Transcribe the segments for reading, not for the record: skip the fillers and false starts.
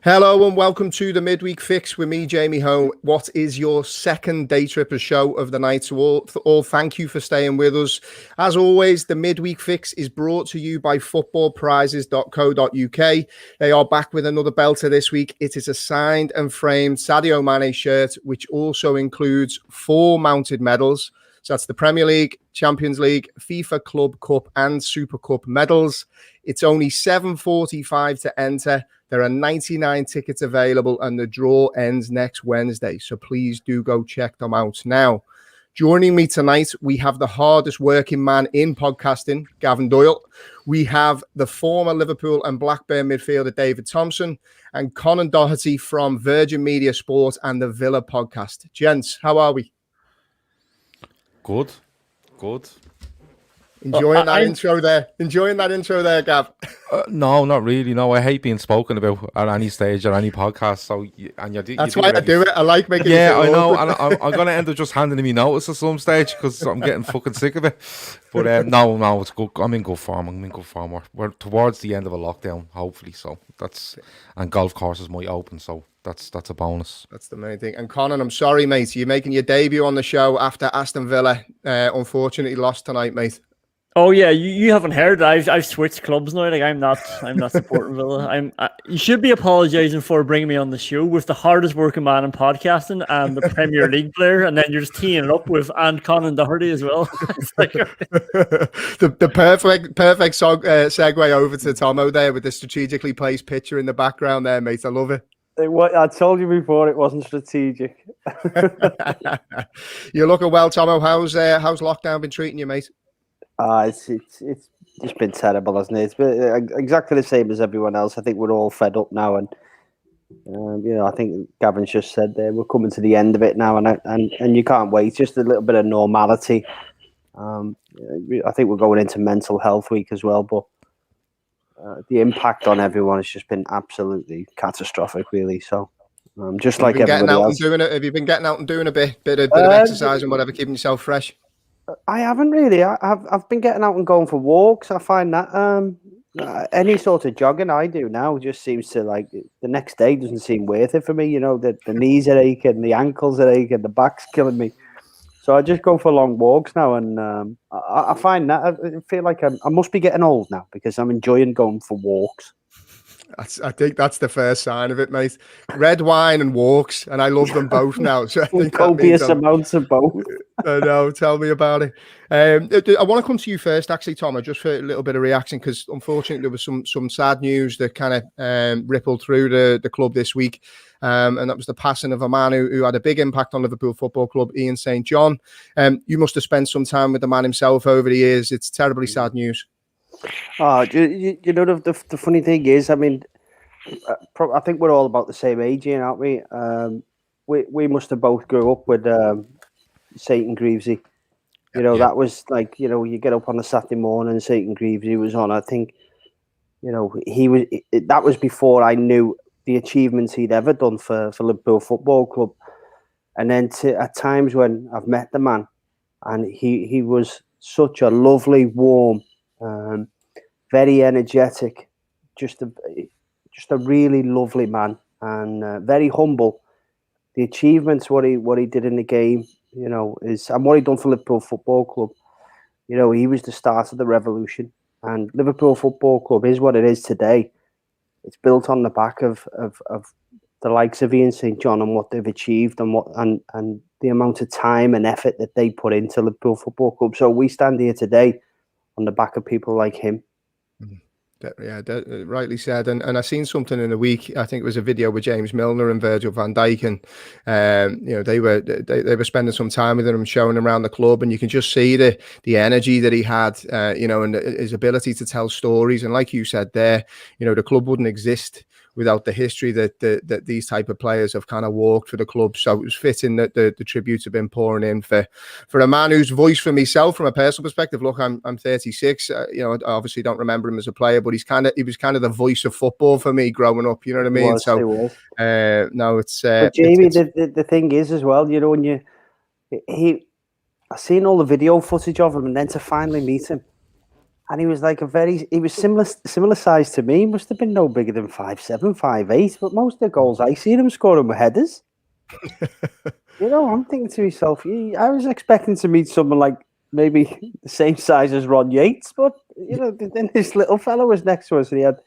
Hello and welcome to the Midweek Fix with me, Jamie Home. What is your second Daytrippers show of the night? So all, thank you for staying with us. As always, the Midweek Fix is brought to you by footballprizes.co.uk. They are back with another belter this week. It is a signed and framed Sadio Mane shirt, which also includes 4 mounted medals. So that's the Premier League, Champions League, FIFA Club Cup and Super Cup medals. It's only $7.45 to enter. There are 99 tickets available and the draw ends next Wednesday. So please do go check them out now. Joining me tonight, we have the hardest working man in podcasting, Gavin Doyle. We have the former Liverpool and Blackburn midfielder, David Thompson, and Conan Doherty from Virgin Media Sport and the Villa podcast. Gents, how are we? Good. Enjoying that intro there, Gav. No, not really. No, I hate being spoken about at any stage or any podcast. So, that's why I do it. I like making. Yeah, I know, and I'm gonna end up just handing me notice at some stage because I'm getting fucking sick of it. But no, it's good. I'm in good form. We're towards the end of a lockdown, hopefully. So and golf courses might open. So that's a bonus. That's the main thing. And Conan, I'm sorry, mate. You're making your debut on the show after Aston Villa unfortunately lost tonight, mate. Oh yeah, you haven't heard. I've switched clubs now. Like I'm not supporting Villa. You should be apologising for bringing me on the show with the hardest working man in podcasting and the Premier League player, and then you're just teeing it up with and Conan Doherty as well. It's like, the perfect segue over to Tomo there with the strategically placed picture in the background there, mate. I love it. I told you before it wasn't strategic. You're looking well, Tomo. How's lockdown been treating you, mate? It's just been terrible, hasn't it? It's been exactly the same as everyone else. I think we're all fed up now, and I think Gavin's just said there we're coming to the end of it now, and you can't wait. Just a little bit of normality. I think we're going into mental health week as well, but the impact on everyone has just been absolutely catastrophic, really. So, just like everybody else. Have you been getting out and doing a bit of exercise and whatever, keeping yourself fresh? I haven't really. I've been getting out and going for walks. I find that any sort of jogging I do now just seems to the next day doesn't seem worth it for me. The knees are aching, the ankles are aching, the back's killing me. So I just go for long walks now, and I find that I feel like I must be getting old now because I'm enjoying going for walks. I think that's the first sign of it, mate. Red wine and walks, and I love them both now. So I think copious amounts of both. I know. Tell me about it. I want to come to you first, actually, Tom, just for a little bit of reaction, because unfortunately there was some sad news that kind of rippled through the club this week, and that was the passing of a man who had a big impact on Liverpool Football Club, Ian St. John. You must have spent some time with the man himself over the years. It's terribly sad news. Oh, the funny thing is, I mean, I think we're all about the same age, aren't we? We must have both grew up with Satan Greavesy. That was like, you get up on a Saturday morning, Satan Greavesy was on. I think, that was before I knew the achievements he'd ever done for Liverpool Football Club. And then at times when I've met the man, and he was such a lovely, warm, very energetic, just a really lovely man, and very humble. The achievements, what he did in the game, and what he done for Liverpool Football Club. He was the start of the revolution, and Liverpool Football Club is what it is today. It's built on the back of the likes of Ian St. John and what they've achieved, and the amount of time and effort that they put into Liverpool Football Club. So we stand here today on the back of people like him. Yeah, rightly said. And I seen something in the week. I think it was a video with James Milner and Virgil van Dijk, and they were spending some time with him and showing him around the club, and you can just see the energy that he had, and his ability to tell stories. And like you said there, the club wouldn't exist without the history that these type of players have kind of walked for the club. So it was fitting that the tributes have been pouring in for a man whose voice, for myself, from a personal perspective, look, I'm 36. I obviously don't remember him as a player, but he was kind of the voice of football for me growing up. You know what I mean? No, it's. But Jamie, the thing is as well, when I seen all the video footage of him, and then to finally meet him, And he was like he was similar size to me. He must have been no bigger than 5'7", 5'8". But most of the goals I seen him scoring were headers. I'm thinking to myself, I was expecting to meet someone like maybe the same size as Ron Yates, but then this little fellow was next to us, and he had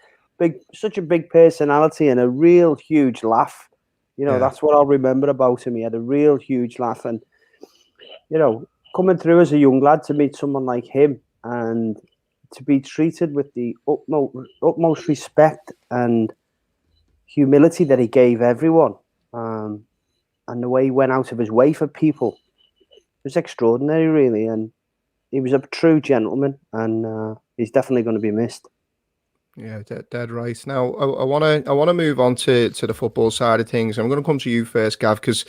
such a big personality and a real huge laugh. That's what I'll remember about him. He had a real huge laugh, and coming through as a young lad to meet someone like him and to be treated with the utmost respect and humility that he gave everyone, and the way he went out of his way for people, it was extraordinary, really. And he was a true gentleman, and he's definitely going to be missed. Yeah, dead right. Now, I want to move on to the football side of things. I'm going to come to you first, Gav, because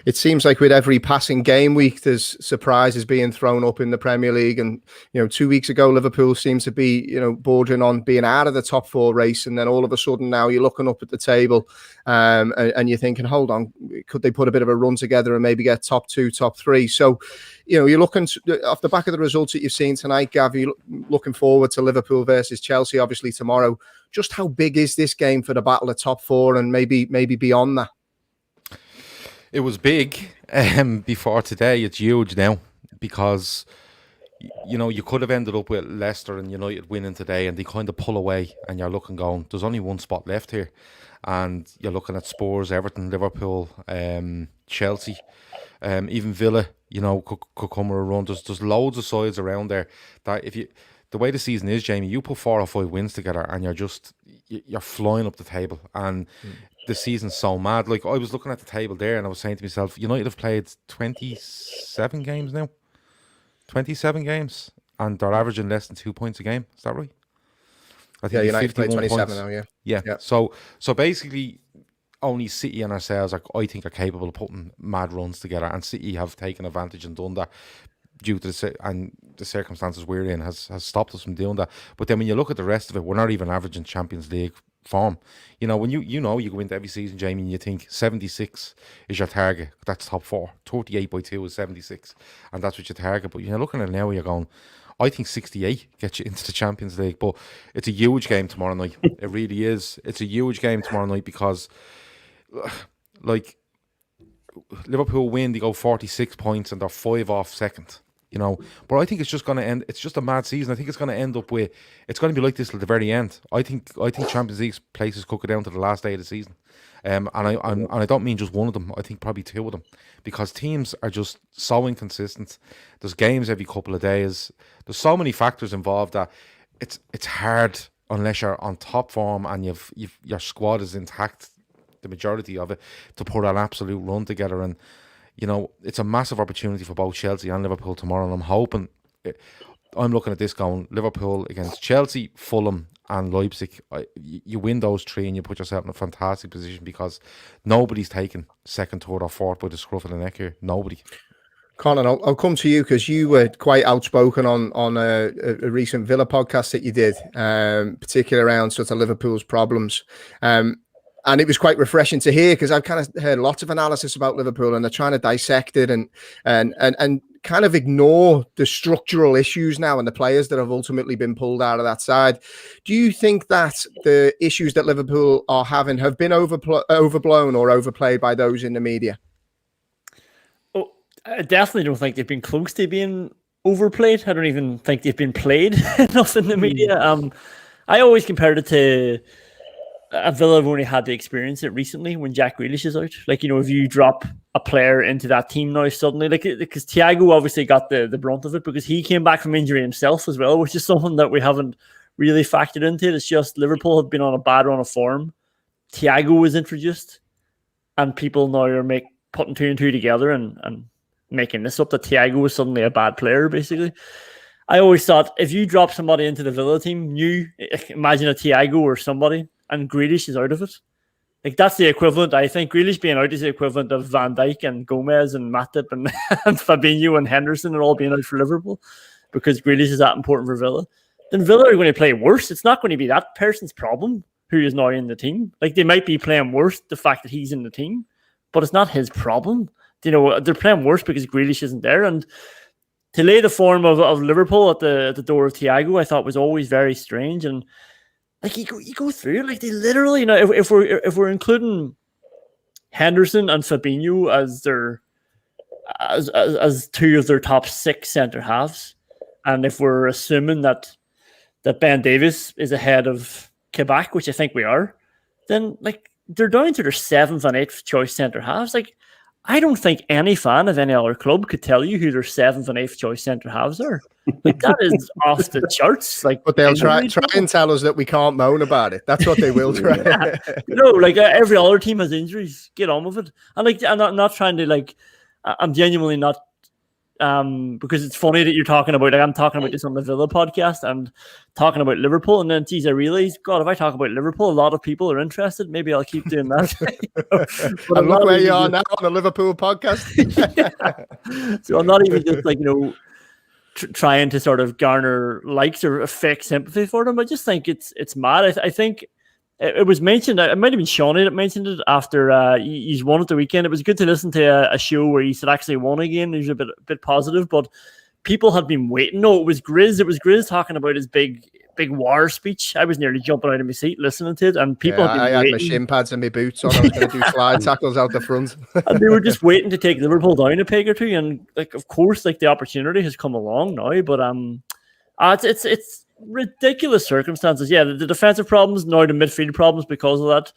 it seems like with every passing game week, there's surprises being thrown up in the Premier League. And 2 weeks ago, Liverpool seems to be bordering on being out of the top 4 race, and then all of a sudden now you're looking up at the table, and you're thinking, hold on, could they put a bit of a run together and maybe get top 2, top 3? So, you're looking off the back of the results that you've seen tonight, Gav. You're looking forward to Liverpool versus Chelsea, obviously tomorrow. Just how big is this game for the battle of top 4 and maybe beyond that? It was big before today. It's huge now because you could have ended up with Leicester and United winning today, and they kind of pull away, and you're looking going, there's only one spot left here, and you're looking at Spurs, Everton, Liverpool, Chelsea, even Villa. Could come with a run. There's loads of sides around there that the way the season is, Jamie, you put 4 or 5 wins together and you're flying up the table, and the season's so mad. Like, I was looking at the table there and I was saying to myself, United have played 27 games now. 27 games, and they're averaging less than 2 points a game. Is that right? I think United played 27 points now, yeah. So basically, only City and ourselves I think are capable of putting mad runs together, and City have taken advantage and done that due to the circumstances we're in has stopped us from doing that. But then when you look at the rest of it, we're not even averaging Champions League form. When you go into every season, Jamie, and you think 76 is your target. That's top 4. 38 by 2 is 76, and that's what your target. But you're looking at it now, you're going, I think 68 gets you into the Champions League. But it's a huge game tomorrow night. It really is. It's a huge game tomorrow night because, like, Liverpool win, they go 46 points and they're 5 off second. But I think it's just going to end. It's just a mad season. I think it's going to end up with. It's going to be like this till the very end. I think Champions League places could go down to the last day of the season, and I don't mean just one of them. I think probably 2 of them, because teams are just so inconsistent. There's games every couple of days. There's so many factors involved that it's hard unless you're on top form and your squad is intact, the majority of it, to put an absolute run together. And it's a massive opportunity for both Chelsea and Liverpool tomorrow, and I'm hoping I'm looking at this going Liverpool against Chelsea, Fulham and Leipzig. You win those 3 and you put yourself in a fantastic position, because nobody's taken second, third or fourth by the scruff of the neck here. Nobody. Conan, I'll come to you because you were quite outspoken on a recent Villa podcast that you did, particularly around sort of Liverpool's problems. And it was quite refreshing to hear, because I've kind of heard lots of analysis about Liverpool and they're trying to dissect it and kind of ignore the structural issues now and the players that have ultimately been pulled out of that side. Do you think that the issues that Liverpool are having have been overblown or overplayed by those in the media? Oh, I definitely don't think they've been close to being overplayed. I don't even think they've been played enough in the media. I always compared it to Villa have only had to experience it recently when Jack Grealish is out. Like, if you drop a player into that team now suddenly, because THIAGO obviously got the brunt of it because he came back from injury himself as well, which is something that we haven't really factored into. It's just Liverpool have been on a bad run of form. THIAGO was introduced, and people now are putting 2 and 2 together and making this up that THIAGO was suddenly a bad player, basically. I always thought if you drop somebody into the Villa team, imagine a THIAGO or somebody, and Grealish is out of it. Like, that's the equivalent. I think Grealish being out is the equivalent of Van Dijk and Gomez and Matip and Fabinho and Henderson and all being out for Liverpool, because Grealish is that important for Villa. Then Villa are going to play worse. It's not going to be that person's problem who is now in the team. Like, they might be playing worse, the fact that he's in the team, but it's not his problem. They're playing worse because Grealish isn't there. And to lay the form of Liverpool at the door of THIAGO, I thought was always very strange. And like you go through, like they literally, you know, if we're including Henderson and Fabinho as their as two of their top 6 centre halves, and if we're assuming that Ben Davies is ahead of Quebec, which I think we are, then like they're down to their 7th and 8th choice centre halves. Like I don't think any fan of any other club could tell you who their 7th and 8th choice centre halves are. Like that is off the charts. Like, but they'll try and tell us that we can't moan about it. That's what they will try. Yeah. No, like every other team has injuries. Get on with it. And like I'm not trying to like. I'm genuinely not. Because it's funny that you're talking about, like I'm talking about this on the Villa podcast and talking about Liverpool, and then geez, I realize, God, if I talk about Liverpool, a lot of people are interested. Maybe I'll keep doing that. And look where you are now on the Liverpool podcast. Yeah. So I'm not even just like, you know, trying to sort of garner likes or fake sympathy for them. I just think it's mad. I think it was mentioned. It might have been Shawnee that mentioned it after he's won at the weekend. It was good to listen to a show where he said actually won again. He was a bit positive, but people had been waiting. No, it was Grizz. It was Grizz talking about his big war speech. I was nearly jumping out of my seat listening to it, and people had been waiting. I had my shin pads and my boots on. I was going to do slide tackles out the front, and they were just waiting to take Liverpool down a peg or two. And like, of course, like the opportunity has come along now, but it's ridiculous circumstances. Yeah, the defensive problems, now the midfield problems because of that.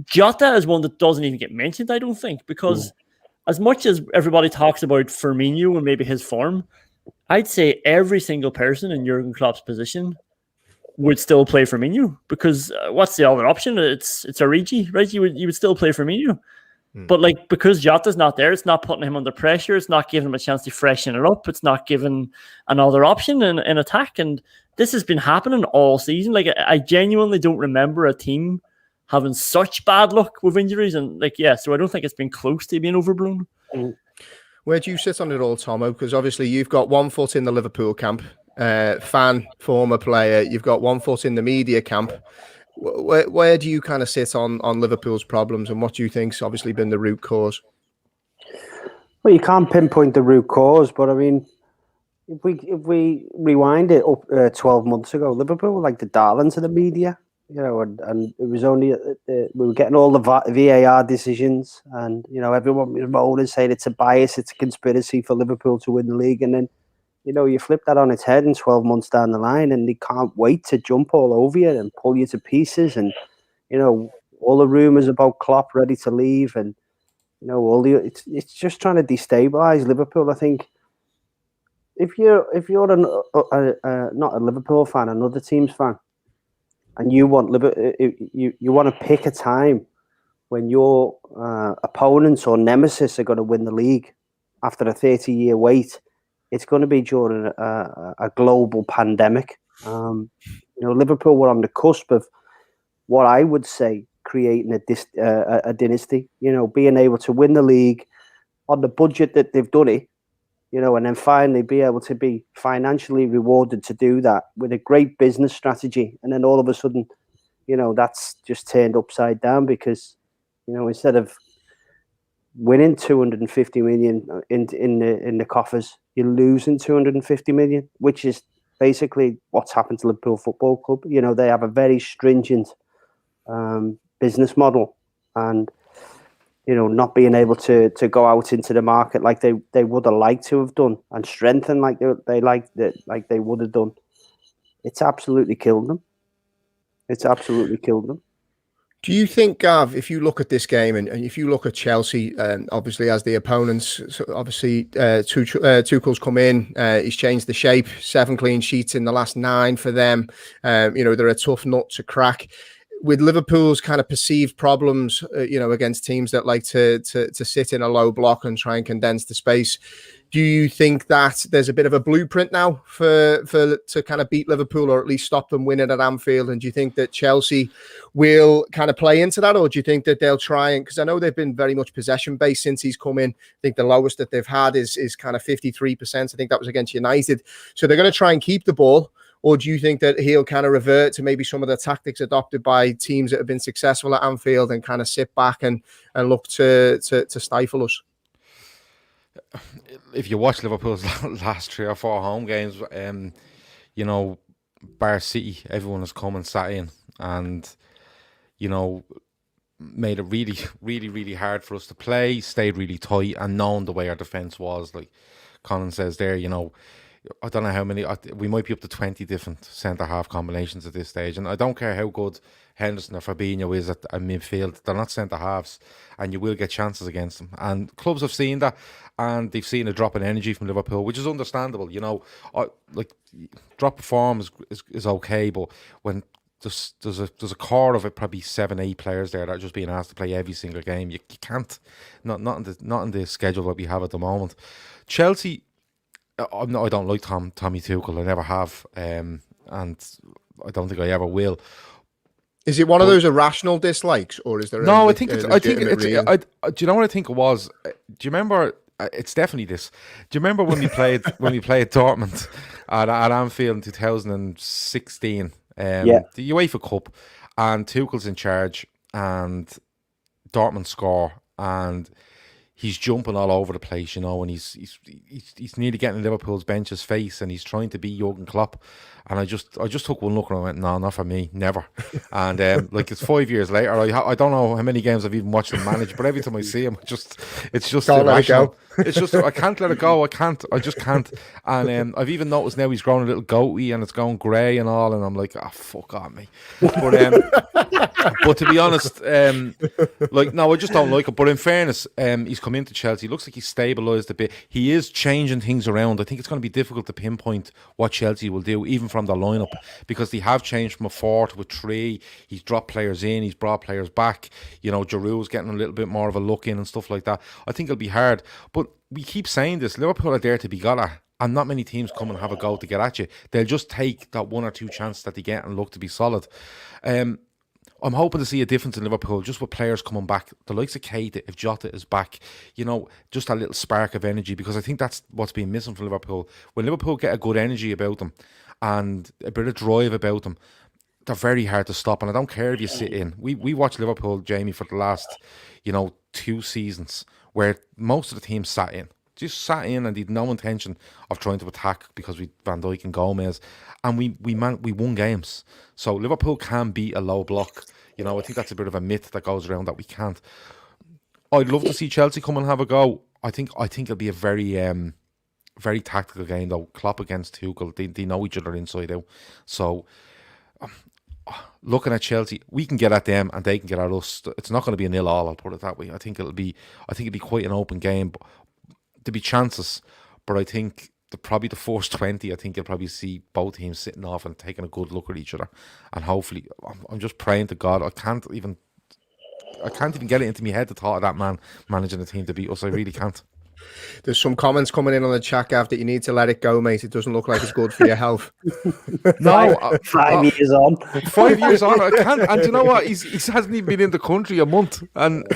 Jota is one that doesn't even get mentioned, I don't think, because as much as everybody talks about Firmino and maybe his form, I'd say every single person in Jurgen Klopp's position would still play Firmino, because what's the other option? It's Origi, right? You would still play Firmino. But like, because Jota's not there, it's not putting him under pressure. It's not giving him a chance to freshen it up. It's not giving another option in attack. And this has been happening all season. Like, I genuinely don't remember a team having such bad luck with injuries. And like, yeah, so I don't think it's been close to being overblown. Where do you sit on it all, Tomo? Because obviously you've got one foot in the Liverpool camp, fan, former player. You've got one foot in the media camp. Where do you kind of sit on Liverpool's problems, and what do you think's obviously been the root cause? Well, you can't pinpoint the root cause, but I mean, if we rewind it up 12 months ago, Liverpool were like the darlings of the media, you know, and it was only we were getting all the VAR decisions, and you know, everyone was moaning, saying it's a bias, it's a conspiracy for Liverpool to win the league, and then, you know, you flip that on its head in 12 months down the line, and they can't wait to jump all over you and pull you to pieces. And, you know, all the rumours about Klopp ready to leave, and, you know, it's just trying to destabilise Liverpool. I think if you're not a Liverpool fan, another team's fan, and you want you want to pick a time when your opponents or nemesis are going to win the league after a 30-year wait, it's going to be during a global pandemic. You know, Liverpool were on the cusp of what I would say creating a dynasty. You know, being able to win the league on the budget that they've done it. You know, and then finally be able to be financially rewarded to do that with a great business strategy. And then all of a sudden, you know, that's just turned upside down because, you know, instead of winning 250 million in the coffers, you're losing 250 million, which is basically what's happened to Liverpool Football Club. You know, they have a very stringent business model, and, you know, not being able to go out into the market like they would have liked to have done and strengthen like they would have done. It's absolutely killed them. It's absolutely killed them. Do you think, Gav, if you look at this game and if you look at Chelsea, obviously as the opponents, so obviously Tuchel's come in, he's changed the shape, 7 clean sheets in the last 9 for them. You know, they're a tough nut to crack. With Liverpool's kind of perceived problems, you know, against teams that like to sit in a low block and try and condense the space, do you think that there's a bit of a blueprint now to kind of beat Liverpool, or at least stop them winning at Anfield? And do you think that Chelsea will kind of play into that, or do you think that they'll try and, because I know they've been very much possession based since he's come in. I think the lowest that they've had is kind of 53%. I think that was against United. So they're going to try and keep the ball. Or do you think that he'll kind of revert to maybe some of the tactics adopted by teams that have been successful at Anfield and kind of sit back and look to stifle us? if you watch Liverpool's last 3 or 4 home games, you know, Bar City, everyone has come and sat in, and you know, made it really, really, really hard for us to play. Stayed really tight, and knowing the way our defence was, like Conan says there, you know, I don't know how many. We might be up to 20 different centre half combinations at this stage, and I don't care how good Henderson or Fabinho is at midfield. They're not centre halves, and you will get chances against them. And clubs have seen that, and they've seen a drop in energy from Liverpool, which is understandable. You know, like drop of form is okay, but when there's a core of it, probably 7-8 players there that are just being asked to play every single game. You can't, not in the schedule that we have at the moment. Chelsea, I don't like Tommy Tuchel. I never have, and I don't think I ever will. Is it one of those irrational dislikes, or is there? No, I think it's. Do you know what I think it was? Do you remember? It's definitely this. Do you remember when we played Dortmund at Anfield in 2016? The UEFA Cup, and Tuchel's in charge, and Dortmund score, and he's jumping all over the place, you know, and he's nearly getting Liverpool's bench's face, and he's trying to be Jurgen Klopp. And I just took one look and I went, no, not for me, never. And like, it's 5 years later. I don't know how many games I've even watched him manage, but every time I see him, it's just irrational. It's just, I can't let it go. I just can't. And I've even noticed now he's growing a little goatee and it's going grey and all, and I'm like, fuck on me. But to be honest, like, no, I just don't like it. But in fairness, he's come into Chelsea. He looks like he's stabilised a bit. He is changing things around. I think it's going to be difficult to pinpoint what Chelsea will do, even from the lineup, because they have changed from a 4 to a 3. He's dropped players in, he's brought players back. You know, Giroud's getting a little bit more of a look in and stuff like that. I think it'll be hard. But we keep saying this, Liverpool are there to be got at, and not many teams come and have a go to get at you. They'll just take that 1 or 2 chances that they get and look to be solid. I'm hoping to see a difference in Liverpool, just with players coming back. The likes of Keita, if Jota is back, you know, just a little spark of energy, because I think that's what's been missing from Liverpool. When Liverpool get a good energy about them and a bit of drive about them, they're very hard to stop. And I don't care if you sit in. We watched Liverpool, Jamie, for the last, 2 seasons, where most of the teams sat in. Just sat in and had no intention of trying to attack, because we Van Dijk and Gomez, and we won games. So Liverpool can beat a low block. I think that's a bit of a myth that goes around that we can't. I'd love to see Chelsea come and have a go. I think it'll be a very very tactical game though. Klopp against Tuchel, they know each other inside out. So looking at Chelsea, we can get at them and they can get at us. It's not going to be a 0-0, I'll put it that way. I think it'll be quite an open game. There'll be chances, but I think probably the first 20, I think you'll probably see both teams sitting off and taking a good look at each other. And hopefully, I'm just praying to God. I can't even get it into my head, the thought of that man managing the team to beat us. I really can't. There's some comments coming in on the chat, Gav, that you need to let it go, mate. It doesn't look like it's good for your health. No, 5 years on. 5 years on, I can't. And you know what? He hasn't even been in the country a month, and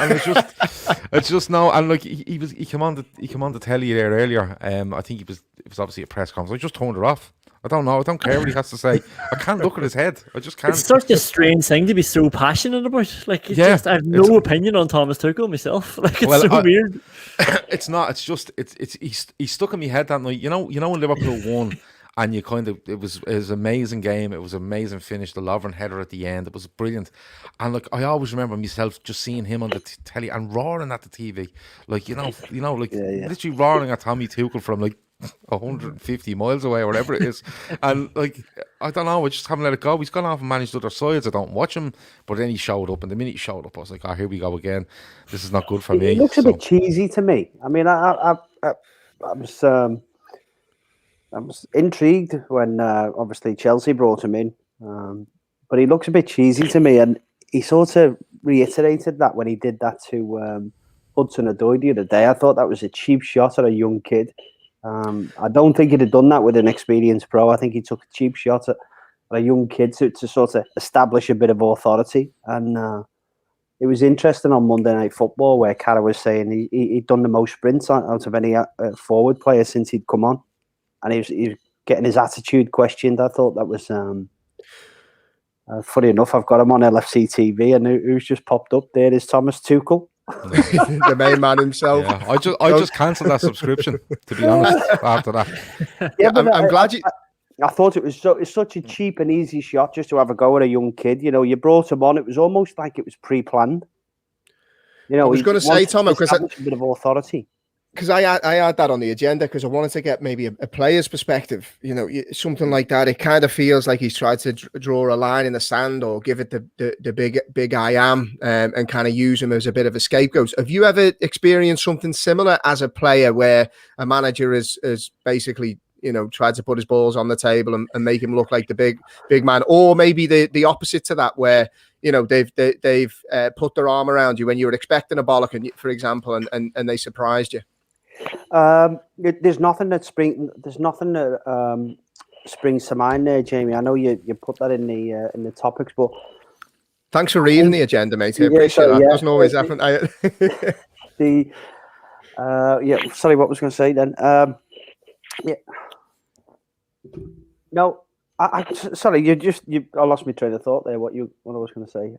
it's just no. And like he came on the telly there earlier. I think it was obviously a press conference. I just turned it off. I don't know. I don't care what he has to say. I can't look at his head. I just can't. It's such a strange thing to be so passionate about. Like, I have no opinion on Thomas Tuchel myself. Like, it's weird. It's not. It's just. He stuck in my head that night. You know when Liverpool won, and you it was an amazing game. It was an amazing finish. The Lovren header at the end. It was brilliant. And like, I always remember myself just seeing him on the telly and roaring at the TV, like literally roaring at Tommy Tuchel from like 150 miles away or whatever it is. And like, I don't know, I just haven't let it go. He's gone off and managed other sides. I don't watch him, but then he showed up, and the minute he showed up, I was like, here we go again. This is not good for me. It looks a bit cheesy to me. I mean, I was intrigued when obviously Chelsea brought him in, but he looks a bit cheesy to me, and he sort of reiterated that when he did that to Hudson-Odoi the other day. I thought that was a cheap shot at a young kid. I don't think he'd have done that with an experienced pro. I think he took a cheap shot at a young kid to sort of establish a bit of authority. And it was interesting on Monday Night Football where Cara was saying he'd done the most sprints out of any forward player since he'd come on. And he was getting his attitude questioned. I thought that was funny enough. I've got him on LFC TV, and who's just popped up there is Thomas Tuchel. The main man himself. Yeah, I just cancelled that subscription, to be honest, after that. Yeah, I'm glad you... I thought it's such a cheap and easy shot just to have a go at a young kid. You know, you brought him on. It was almost like it was pre-planned. You know, I was going to say, Tom, because a bit of authority. Because I had that on the agenda because I wanted to get maybe a player's perspective, you know, something like that. It kind of feels like he's tried to draw a line in the sand or give it the big I am and kind of use him as a bit of a scapegoat. Have you ever experienced something similar as a player where a manager is basically, you know, tried to put his balls on the table and make him look like the big man, or maybe the opposite to that, where, you know, they've put their arm around you when you were expecting a bollock, for example, and they surprised you? There's nothing that springs to mind there, Jamie. I know you put that in the topics, but thanks for reading the agenda, mate. I appreciate that. It doesn't always happen. Sorry, what was I going to say then? No, sorry. I lost my train of thought there. What I was going to say.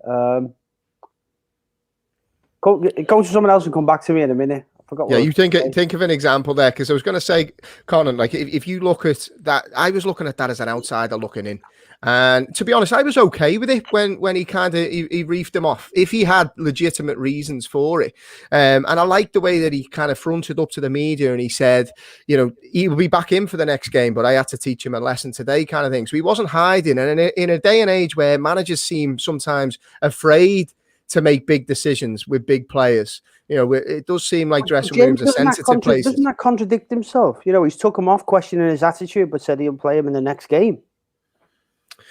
Go to someone else and come back to me in a minute. Yeah, you think of an example there, because I was going to say, Conan, like if you look at that, I was looking at that as an outsider looking in, and to be honest, I was okay with it when he kind of he reefed him off if he had legitimate reasons for it, and I liked the way that he kind of fronted up to the media and he said, you know, he will be back in for the next game, but I had to teach him a lesson today, kind of thing. So he wasn't hiding, and in a day and age where managers seem sometimes afraid to make big decisions with big players. You know, it does seem like dressing rooms are sensitive places. Doesn't that contradict himself? You know, he's took him off questioning his attitude, but said he'll play him in the next game.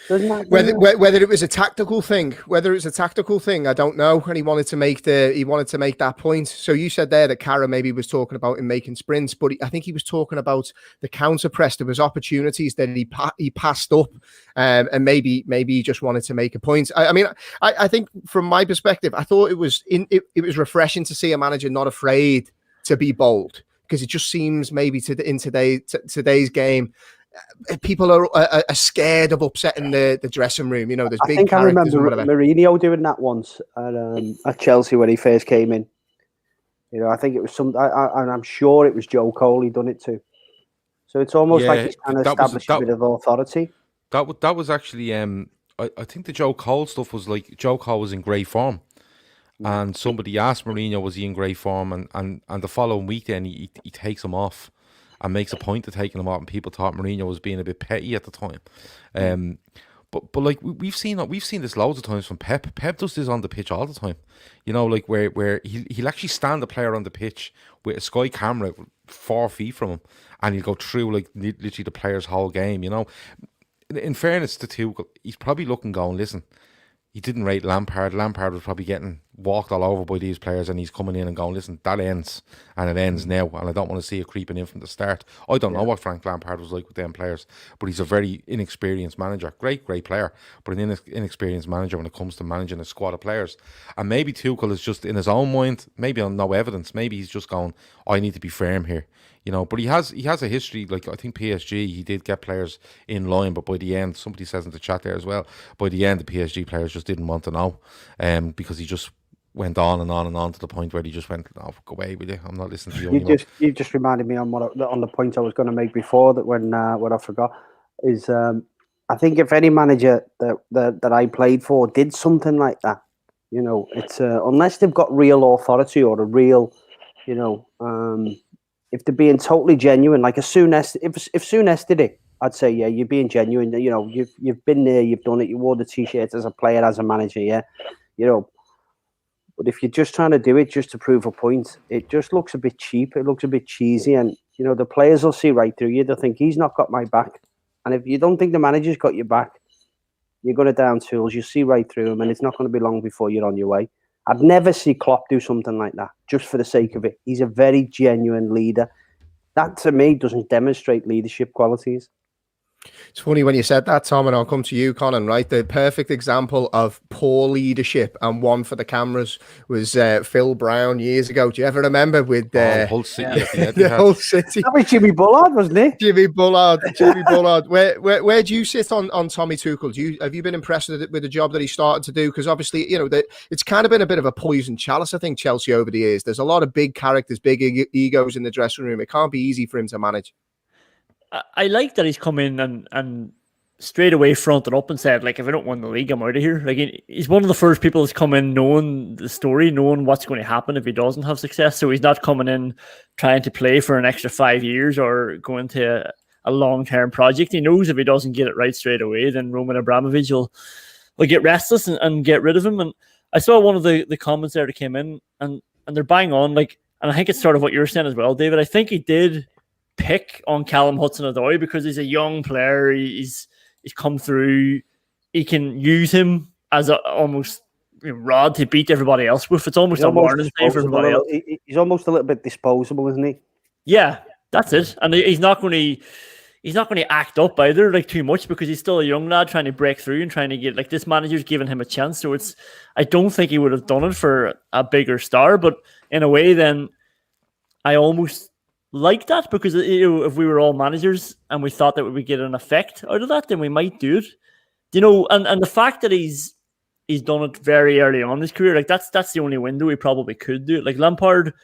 Whether it was a tactical thing, I don't know. And he wanted to make that point. So you said there that Cara maybe was talking about him making sprints, but I think he was talking about the counter press. There was opportunities that he passed up, and maybe he just wanted to make a point. I think from my perspective, I thought it was it was refreshing to see a manager not afraid to be bold, because it just seems maybe in today's game, people are scared of upsetting the dressing room. You know, there's big characters. I remember Mourinho doing that once at Chelsea when he first came in. You know, I think it was and I'm sure it was Joe Cole he done it too. So it's almost like he's trying to establish a bit of authority. That was actually I think the Joe Cole stuff was like Joe Cole was in great form, and somebody asked Mourinho was he in great form, and the following week then he takes him off and makes a point of taking him off, and people thought Mourinho was being a bit petty at the time. But like we've seen this loads of times from Pep. Pep does this on the pitch all the time. You know, like where he'll actually stand the player on the pitch with a Sky camera 4 feet from him, and he'll go through like literally the player's whole game. You know, in fairness to Tuchel, he's probably looking going, listen, he didn't rate Lampard. Lampard was probably getting walked all over by these players, and he's coming in and going, listen, that ends, and it ends now, and I don't want to see it creeping in from the start. I don't know what Frank Lampard was like with them players, but he's a very inexperienced manager. Great player, but an inexperienced manager when it comes to managing a squad of players. And maybe Tuchel is just in his own mind, maybe on no evidence, maybe he's just going, I need to be firm here. You know, but he has a history. Like I think PSG, he did get players in line, but by the end, somebody says in the chat there as well, by the end the PSG players just didn't want to know, because he just went on and on and on to the point where he just went, "Oh, go away with you. I'm not listening to you anymore." You just reminded me on the point I was going to make before that when what I forgot is I think if any manager that I played for did something like that, you know, it's unless they've got real authority or a real, you know. If they're being totally genuine, like if Souness did it, I'd say, yeah, you're being genuine. You know, you've been there, you've done it, you wore the t-shirt as a player, as a manager, yeah. You know, but if you're just trying to do it just to prove a point, it just looks a bit cheap. It looks a bit cheesy, and you know the players will see right through you. They'll think he's not got my back, and if you don't think the manager's got your back, you're going to down tools. You see right through him, and it's not going to be long before you're on your way. I'd never see Klopp do something like that just for the sake of it. He's a very genuine leader. That, to me, doesn't demonstrate leadership qualities. It's funny when you said that, Tom, and I'll come to you, Conan, right? The perfect example of poor leadership and one for the cameras was Phil Brown years ago. Do you ever remember with Hull City at the the whole city? That was Jimmy Bullard, wasn't it? Jimmy Bullard. Where do you sit on Tommy Tuchel? Have you been impressed with the job that he started to do? Because obviously, it's kind of been a bit of a poison chalice, I think, Chelsea over the years. There's a lot of big characters, big egos in the dressing room. It can't be easy for him to manage. I like that he's come in and straight away fronted up and said, like, if I don't win the league, I'm out of here. Like, he's one of the first people that's come in knowing the story, knowing what's going to happen if he doesn't have success. So he's not coming in trying to play for an extra 5 years or go into a long-term project. He knows if he doesn't get it right straight away, then Roman Abramovich will get restless and get rid of him. And I saw one of the comments there that came in, and they're bang on. Like, and I think it's sort of what you're saying as well, David. I think he did pick on Callum Hudson-Odoi because he's a young player. He's come through. He can use him as a almost rod to beat everybody else with. It's almost a warning thing for everybody else. He's almost a little bit disposable, isn't he? Yeah, that's it. And he's not going to act up either, like, too much, because he's still a young lad trying to break through and trying to get, like, this manager's giving him a chance. So I don't think he would have done it for a bigger star, but in a way, then I almost like that, because if we were all managers and we thought that we would get an effect out of that, then we might do it. And the fact that he's done it very early on in his career, like, that's the only window he probably could do it. Like, Lampard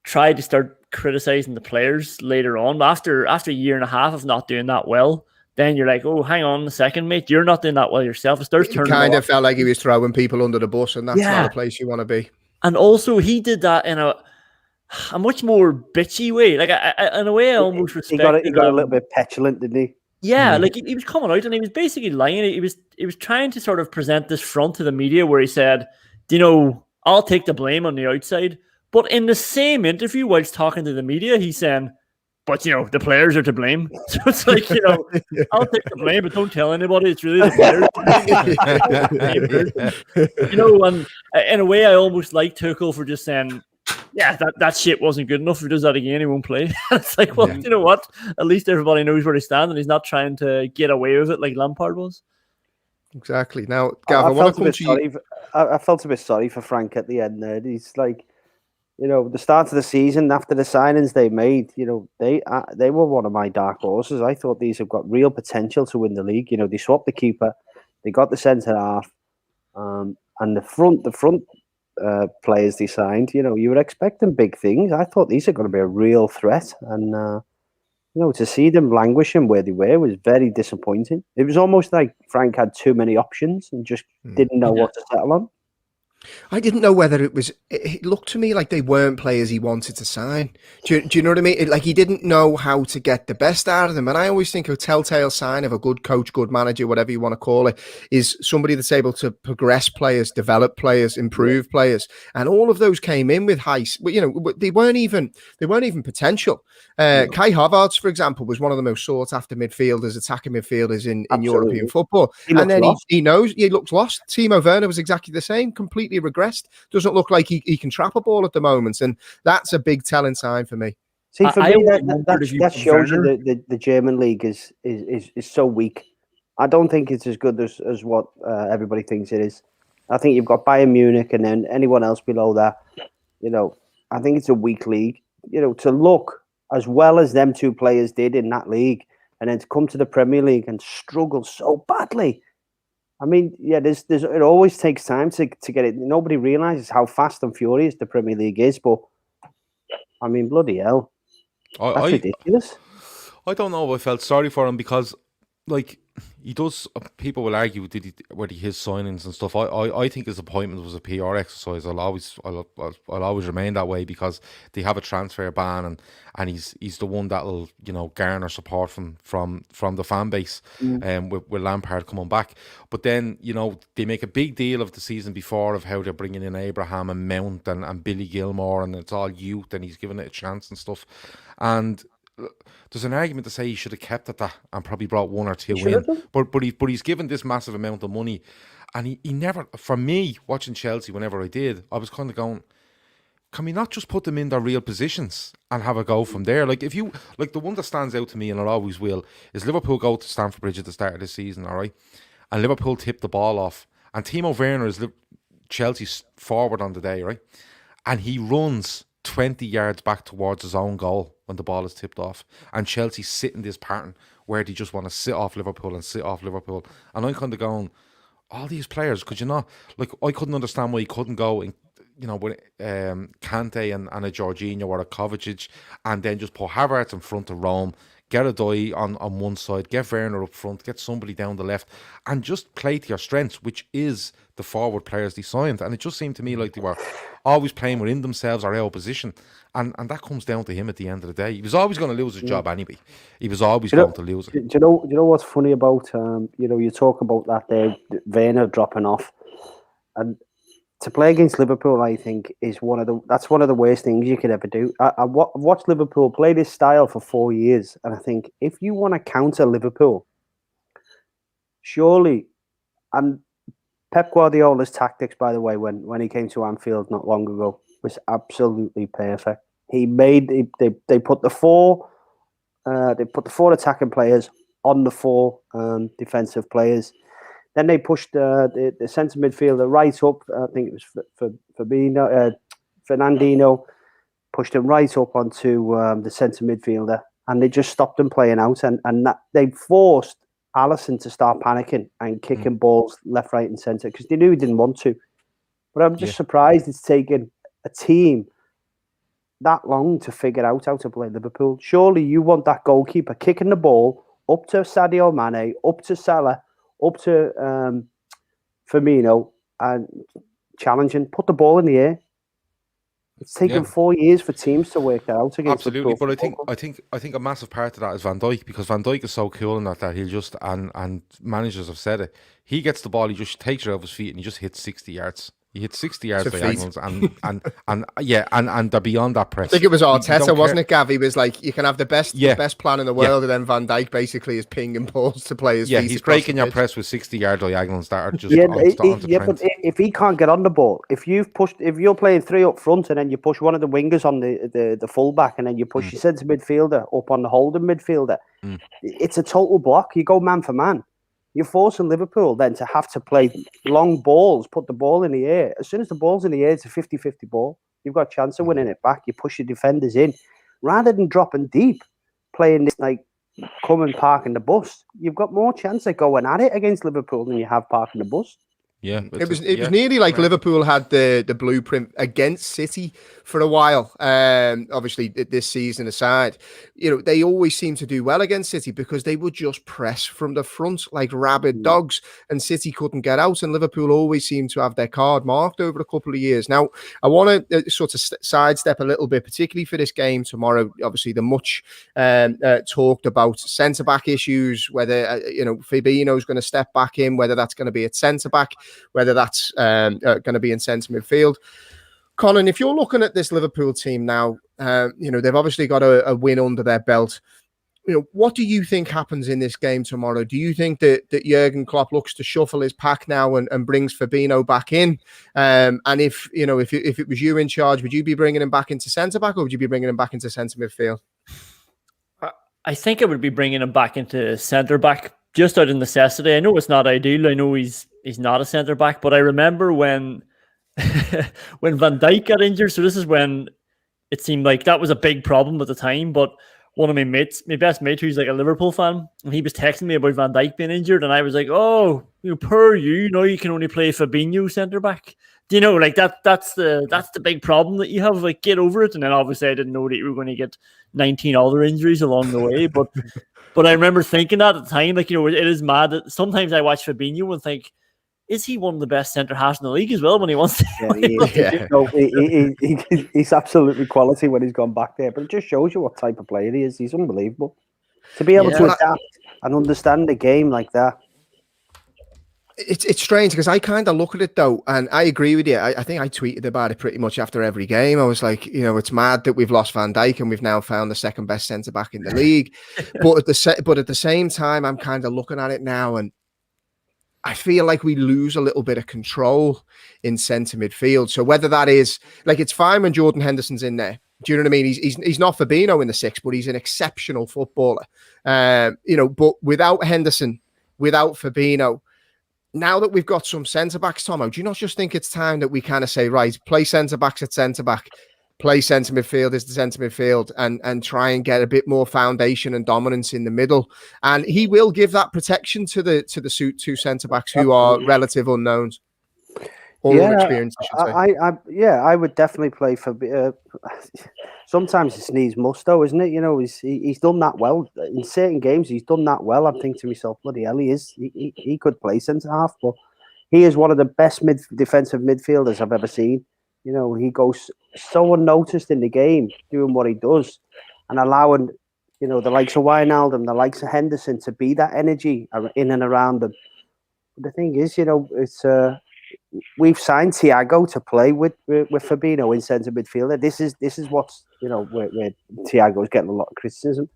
tried to start criticizing the players later on, but after a year and a half of not doing that well, then you're like, oh, hang on a second, mate, you're not doing that well yourself. It starts turning. Kind of felt like he was throwing people under the bus, and that's not a place you want to be. And also, he did that in a much more bitchy way. Like, in a way, I almost respect. He got a little bit petulant, didn't he? Yeah, like, he was coming out and he was basically lying. He was trying to sort of present this front to the media where he said, I'll take the blame on the outside. But in the same interview, whilst talking to the media, he's saying, but, the players are to blame. So it's like, I'll take the blame, but don't tell anybody. It's really the players. And in a way, I almost like Tuchel for just saying, yeah, that shit wasn't good enough. If he does that again, he won't play. It's like, well, you know what? At least everybody knows where they stand, and he's not trying to get away with it like Lampard was. Exactly. Now, Gav, I want to come to you. I felt a bit sorry for Frank at the end there. He's like, the start of the season, after the signings they made, they were one of my dark horses. I thought these have got real potential to win the league. They swapped the keeper, they got the centre half, and the front players they signed. You were expecting big things. I thought these are going to be a real threat, and to see them languishing where they were was very disappointing. It was almost like Frank had too many options and just didn't know what to settle on. I didn't know whether it looked to me like they weren't players he wanted to sign. Do you know what I mean? Like, he didn't know how to get the best out of them. And I always think a telltale sign of a good coach, good manager, whatever you want to call it, is somebody that's able to progress players, develop players, improve players. And all of those came in with high, they weren't even potential. Kai Havertz, for example, was one of the most sought after midfielders, attacking midfielders in European football. And then he knows he looked lost. Timo Werner was exactly the same, completely regressed. Doesn't look like he can trap a ball at the moment, and that's a big telling sign for me. See, for me, that shows you the German league is so weak. I don't think it's as good as what everybody thinks it is. I think you've got Bayern Munich and then anyone else below that. I think it's a weak league. To look as well as them two players did in that league, and then to come to the Premier League and struggle so badly. I mean, yeah, it always takes time to get it. Nobody realises how fast and furious the Premier League is, but I mean, bloody hell, that's ridiculous. I don't know if I felt sorry for him because, like, he does. People will argue whether his signings and stuff. I think his appointment was a PR exercise. I'll always remain that way because they have a transfer ban and he's the one that'll garner support from the fan base. With Lampard coming back. But then they make a big deal of the season before of how they're bringing in Abraham and Mount and Billy Gilmore, and it's all youth and he's giving it a chance and stuff. And there's an argument to say he should have kept at that and probably brought one or two in. But he's given this massive amount of money, and he never. For me, watching Chelsea, whenever I did, I was kind of going, can we not just put them in their real positions and have a go from there? Like, if you, like, the one that stands out to me, and it always will, is Liverpool go to Stamford Bridge at the start of the season, all right? And Liverpool tip the ball off. And Timo Werner is Chelsea's forward on the day, right? And he runs 20 yards back towards his own goal when the ball is tipped off. And Chelsea sit in this pattern where they just want to sit off Liverpool and sit off Liverpool. And I'm kind of going, all these players, could you not? Like, I couldn't understand why he couldn't go in, you know, with Kante and a Jorginho or a Kovacic, and then just put Havertz in front of Rome, get a Doherty on one side, get Werner up front, get somebody down the left, and just play to your strengths, which is the forward players they signed. And it just seemed to me like they were always playing within themselves or out of position. And that comes down to him at the end of the day. He was always going to lose his job anyway. He was always going to lose it. Do you know what's funny about, you talk about that there, Werner dropping off. And to play against Liverpool, I think, is one of the worst things you could ever do. I've watched Liverpool play this style for 4 years, and I think if you want to counter Liverpool, surely, and Pep Guardiola's tactics, by the way, when he came to Anfield not long ago, was absolutely perfect. They put the four attacking players on the four defensive players. Then they pushed the centre midfielder right up. I think it was Fabinho, Fernandinho, pushed him right up onto the centre midfielder, and they just stopped him playing out. And that, they forced Alisson to start panicking and kicking balls left, right, and centre because they knew he didn't want to. But I'm just surprised it's taken a team that long to figure out how to play Liverpool. Surely you want that goalkeeper kicking the ball up to Sadio Mane, up to Salah, up to Firmino, and challenging, put the ball in the air. It's taken 4 years for teams to work that out against. Absolutely, but I think a massive part of that is Van Dijk, because Van Dijk is so cool in that he'll just, and managers have said it, he gets the ball, he just takes it off his feet and he just hits 60 yards. He hit 60 yards diagonals and they're beyond that press. I think it was Arteta, wasn't it, Gav? He was like, you can have the best plan in the world, and then Van Dijk basically is pinging balls to players. Yeah, he's breaking your press with 60-yard diagonals that are just but if he can't get on the ball, if you're playing three up front and then you push one of the wingers on the fullback and then you push your centre midfielder up on the holding midfielder, it's a total block. You go man for man. You're forcing Liverpool then to have to play long balls, put the ball in the air. As soon as the ball's in the air, it's a 50-50 ball. You've got a chance of winning it back. You push your defenders in. Rather than dropping deep, playing this like come and parking the bus, you've got more chance of going at it against Liverpool than you have parking the bus. Yeah, it was nearly like Liverpool had the blueprint against City for a while. Obviously, this season aside, they always seem to do well against City because they would just press from the front like rabid dogs, and City couldn't get out. And Liverpool always seemed to have their card marked over a couple of years. Now, I want to sort of sidestep a little bit, particularly for this game tomorrow. Obviously, the much talked about centre back issues, whether Fabinho is going to step back in, whether that's going to be at centre back, whether that's going to be in centre midfield. Conan, if you're looking at this Liverpool team now, they've obviously got a win under their belt. What do you think happens in this game tomorrow? Do you think that Jurgen Klopp looks to shuffle his pack now and brings Fabinho back in? And if it was you in charge, would you be bringing him back into centre back, or would you be bringing him back into centre midfield? I think I would be bringing him back into centre back just out of necessity. I know it's not ideal. I know he's not a centre back, but I remember when Van Dijk got injured. So this is when it seemed like that was a big problem at the time. But one of my best mate, who's like a Liverpool fan, and he was texting me about Van Dijk being injured, and I was like, "Oh, poor you! You can only play Fabinho centre back." Like that's the big problem that you have. Like, get over it. And then obviously I didn't know that you were going to get 19 other injuries along the way, but. But I remember thinking that at the time, like, it is mad that sometimes I watch Fabinho and think, is he one of the best centre halves in the league as well when he wants to? He's absolutely quality when he's gone back there. But it just shows you what type of player he is. He's unbelievable. To be able to adapt and understand the game like that. It's strange because I kind of look at it though, and I agree with you. I think I tweeted about it pretty much after every game. I was like, it's mad that we've lost Van Dijk and we've now found the second best centre back in the league. But at the same time, I'm kind of looking at it now, and I feel like we lose a little bit of control in centre midfield. So whether that is, like, it's fine when Jordan Henderson's in there. Do you know what I mean? He's not Fabinho in the six, but he's an exceptional footballer. But without Henderson, without Fabinho, now that we've got some centre-backs, Tomo, do you not just think it's time that we kind of say, right, play centre-backs at centre-back, play centre midfield as the centre midfield, and try and get a bit more foundation and dominance in the middle? And he will give that protection to the two centre-backs who are relative unknowns. Or unexperienced, I should say. I would definitely play for. Sometimes it's needs must, though, isn't it? You know, he's done that well in certain games. He's done that well. I'm thinking to myself, bloody hell, he could play centre half, but he is one of the best defensive midfielders I've ever seen. You know, he goes so unnoticed in the game, doing what he does, and allowing, you know, the likes of YNWA, the likes of Henderson to be that energy in and around them. But the thing is, you know, it's. We've signed THIAGO to play with Fabinho in centre midfielder. This is what's, you know, where THIAGO is getting a lot of criticism.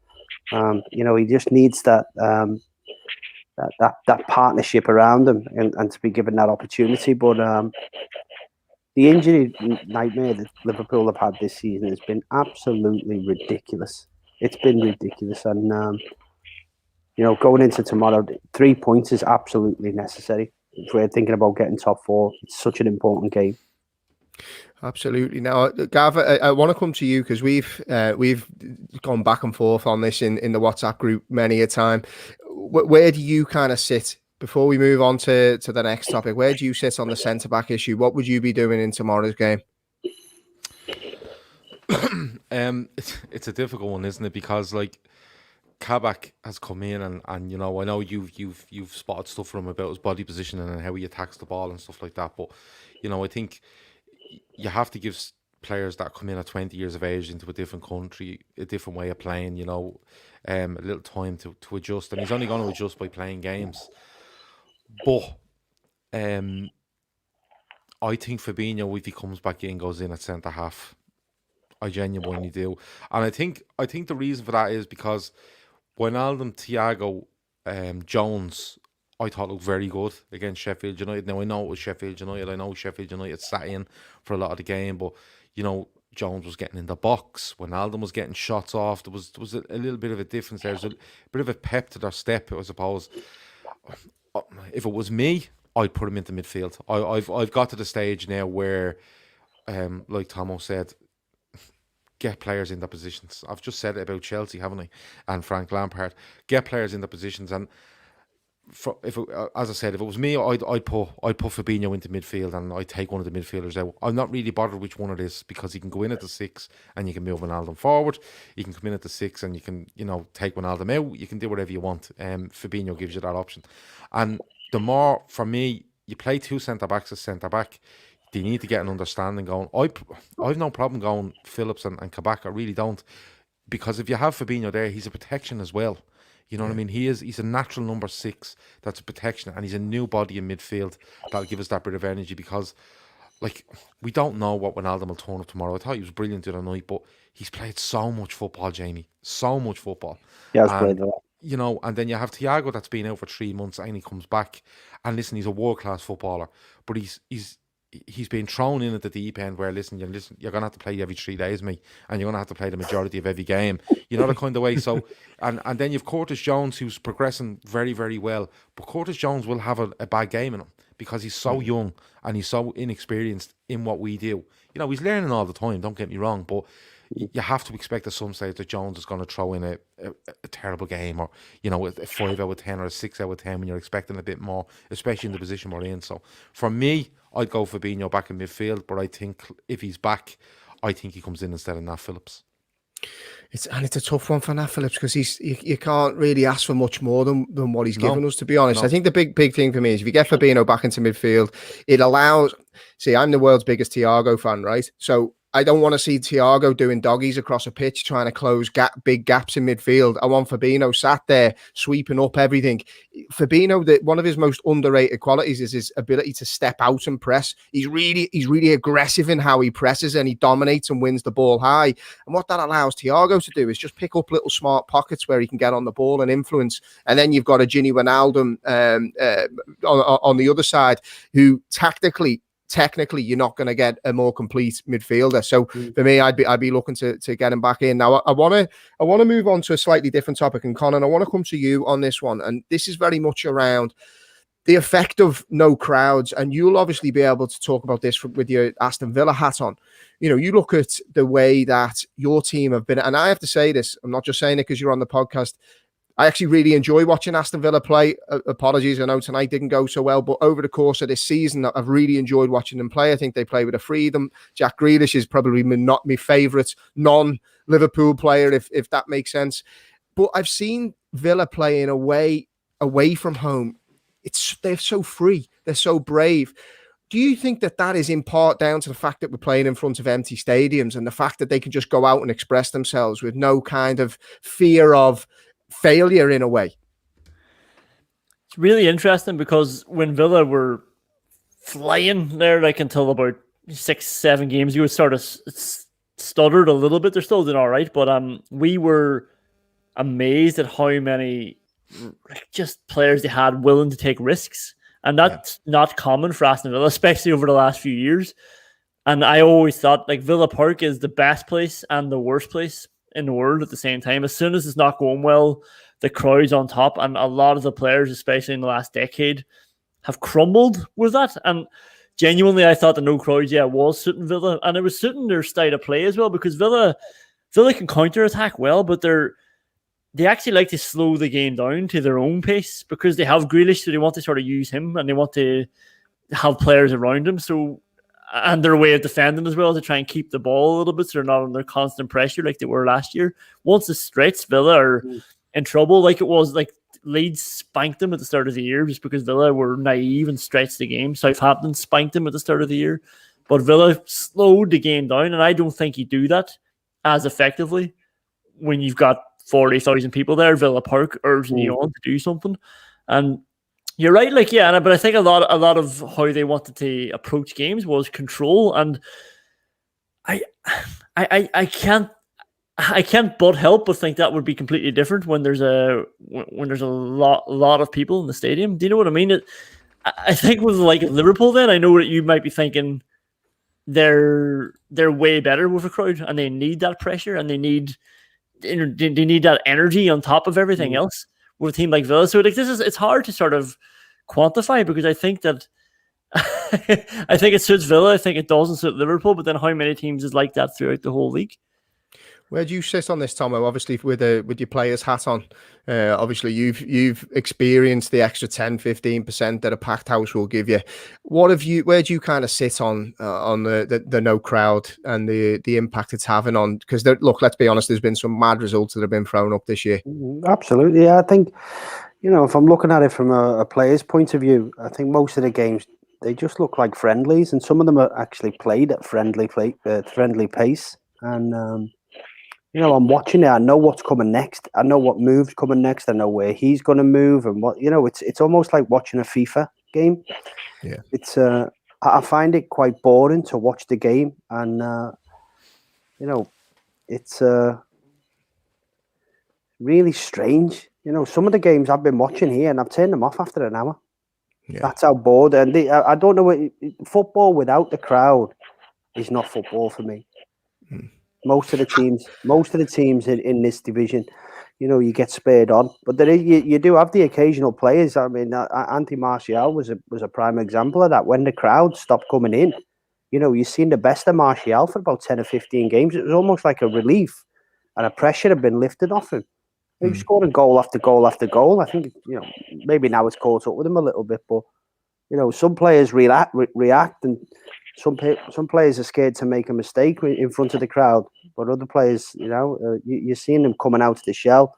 You know, he just needs that partnership around him and to be given that opportunity. But the injury nightmare that Liverpool have had this season has been absolutely ridiculous. It's been ridiculous, and you know, going into tomorrow, 3 points is absolutely necessary. If we're thinking about getting top four, it's such an important game. Absolutely. Now, Gav, I want to come to you because we've gone back and forth on this in the WhatsApp group many a time. Where do you kind of sit before we move on to the next topic? Where do you sit on the centre back issue? What would you be doing in tomorrow's game? It's a difficult one, isn't it? Because like, Kabak has come in and you know, I know you've spotted stuff from him about his body positioning and how he attacks the ball and stuff like that, but you know, I think you have to give players that come in at 20 years of age into a different country a different way of playing, you know, a little time to adjust, and he's only going to adjust by playing games. But I think Fabinho, if he comes back in, goes in at centre half. I genuinely do, and I think the reason for that is because Wijnaldum, THIAGO, Jones, I thought looked very good against Sheffield United. Now, I know it was Sheffield United. I know Sheffield United sat in for a lot of the game, but, you know, Jones was getting in the box. Wijnaldum was getting shots off. There was a little bit of a difference there. There's a bit of a pep to their step, I suppose. If it was me, I'd put him into midfield. I've got to the stage now where, like Tomo said, get players in their positions. I've just said it about Chelsea, haven't I? And Frank Lampard. Get players in their positions. And as I said, if it was me, I'd put Fabinho into midfield and I'd take one of the midfielders out. I'm not really bothered which one it is because he can go in at the 6 and you can move Wijnaldum forward. You can come in at the 6 and you can, you know, take Wijnaldum out. You can do whatever you want. Fabinho gives you that option. And the more, for me, you play two centre-backs as centre-back, they need to get an understanding going. I've no problem going Phillips and Kabak. I really don't. Because if you have Fabinho there, he's a protection as well. You know what I mean? He's a natural number 6 that's a protection, and he's a new body in midfield that'll give us that bit of energy because, like, we don't know what Wijnaldum will turn up tomorrow. I thought he was brilliant the other night, but he's played so much football, Jamie. So much football. Yeah, he's played a lot. You know, and then you have THIAGO that's been out for 3 months and he comes back. And listen, he's a world-class footballer, but he's been thrown in at the deep end where, listen, you're going to have to play every 3 days, mate, and you're going to have to play the majority of every game. You know, the kind of way. So, and then you've Curtis Jones, who's progressing very, very well. But Curtis Jones will have a bad game in him because he's so young and he's so inexperienced in what we do. You know, he's learning all the time, don't get me wrong, but you have to expect at some stage that Jones is going to throw in a terrible game, or, you know, a 5 out of 10 or a 6 out of 10 when you're expecting a bit more, especially in the position we're in. So for me, I'd go Fabinho back in midfield, but I think if he's back, I think he comes in instead of Nat Phillips. It's a tough one for Nat Phillips because you can't really ask for much more than what he's given us, to be honest. I think the big thing for me is if you get Fabinho back into midfield, it allows. See, I'm the world's biggest THIAGO fan, right? So I don't want to see THIAGO doing doggies across a pitch, trying to close big gaps in midfield. I want Fabinho sat there, sweeping up everything. Fabinho, one of his most underrated qualities is his ability to step out and press. He's really aggressive in how he presses, and he dominates and wins the ball high. And what that allows THIAGO to do is just pick up little smart pockets where he can get on the ball and influence. And then you've got a Gini Wijnaldum on the other side, who technically, you're not going to get a more complete midfielder. So for me, I'd be looking to get him back in. Now, I want to move on to a slightly different topic. And Conan, I want to come to you on this one. And this is very much around the effect of no crowds. And you'll obviously be able to talk about this with your Aston Villa hat on. You know, you look at the way that your team have been, and I have to say this, I'm not just saying it because you're on the podcast. I actually really enjoy watching Aston Villa play. Apologies, I know tonight didn't go so well, but over the course of this season, I've really enjoyed watching them play. I think they play with a freedom. Jack Grealish is probably not my favourite non-Liverpool player, if that makes sense. But I've seen Villa playing away from home. They're so free. They're so brave. Do you think that is in part down to the fact that we're playing in front of empty stadiums and the fact that they can just go out and express themselves with no kind of fear of failure in a way? It's really interesting because when Villa were flying there, like until about 6-7 games, you would sort of stuttered a little bit. They're still doing all right, but we were amazed at how many just players they had willing to take risks, and that's not common for Aston Villa, especially over the last few years. And I always thought like Villa Park is the best place and the worst place in the world at the same time. As soon as it's not going well, the crowd's on top, and a lot of the players, especially in the last decade, have crumbled with that. And genuinely, I thought the no crowds, was suiting Villa, and it was suiting their style of play as well, because Villa can counter attack well, but they actually like to slow the game down to their own pace because they have Grealish, so they want to sort of use him and they want to have players around him. So, and their way of defending as well to try and keep the ball a little bit so they're not under constant pressure like they were last year. Once it's stretched, Villa are in trouble, like it was like Leeds spanked them at the start of the year just because Villa were naive and stretched the game. Southampton spanked them at the start of the year, but Villa slowed the game down, and I don't think you do that as effectively when you've got 40,000 people there, Villa Park urging you on to do something. And you're right, but I think a lot of how they wanted to approach games was control, and I can't but help but think that would be completely different when there's a lot of people in the stadium. Do you know what I mean? I think with like Liverpool, then I know that you might be thinking they're way better with a crowd, and they need that pressure, and they need that energy on top of everything else with a team like Villa. So like it's hard to sort of quantify, because I think that I think it suits Villa. I think it doesn't suit Liverpool. But then how many teams is like that throughout the whole league? Where do you sit on this, Tomo? Obviously, with your player's hat on, obviously you've experienced the extra 10-15% that a packed house will give you. Where do you kind of sit on the no crowd and the impact it's having on? Because look, let's be honest, there's been some mad results that have been thrown up this year. Absolutely, I think if I'm looking at it from a player's point of view, I think most of the games they just look like friendlies, and some of them are actually played at friendly pace, and. I'm watching it. I know what's coming next. I know what move's coming next. I know where he's going to move, and what it's almost like watching a FIFA game. Yeah, it's I find it quite boring to watch the game, and it's really strange. Some of the games I've been watching here, and I've turned them off after an hour. Yeah. That's how bored. And I don't know. Football without the crowd is not football for me. Most of the teams in this division, you get spared on, but you do have the occasional players. I mean, Anthony Martial was a prime example of that. When the crowd stopped coming in, you've seen the best of Martial for about 10 or 15 games. It was almost like a relief, and a pressure had been lifted off him. He was scoring goal after goal after goal. I think maybe now it's caught up with him a little bit, but some players react, and some players are scared to make a mistake in front of the crowd, but other players, you're seeing them coming out of the shell.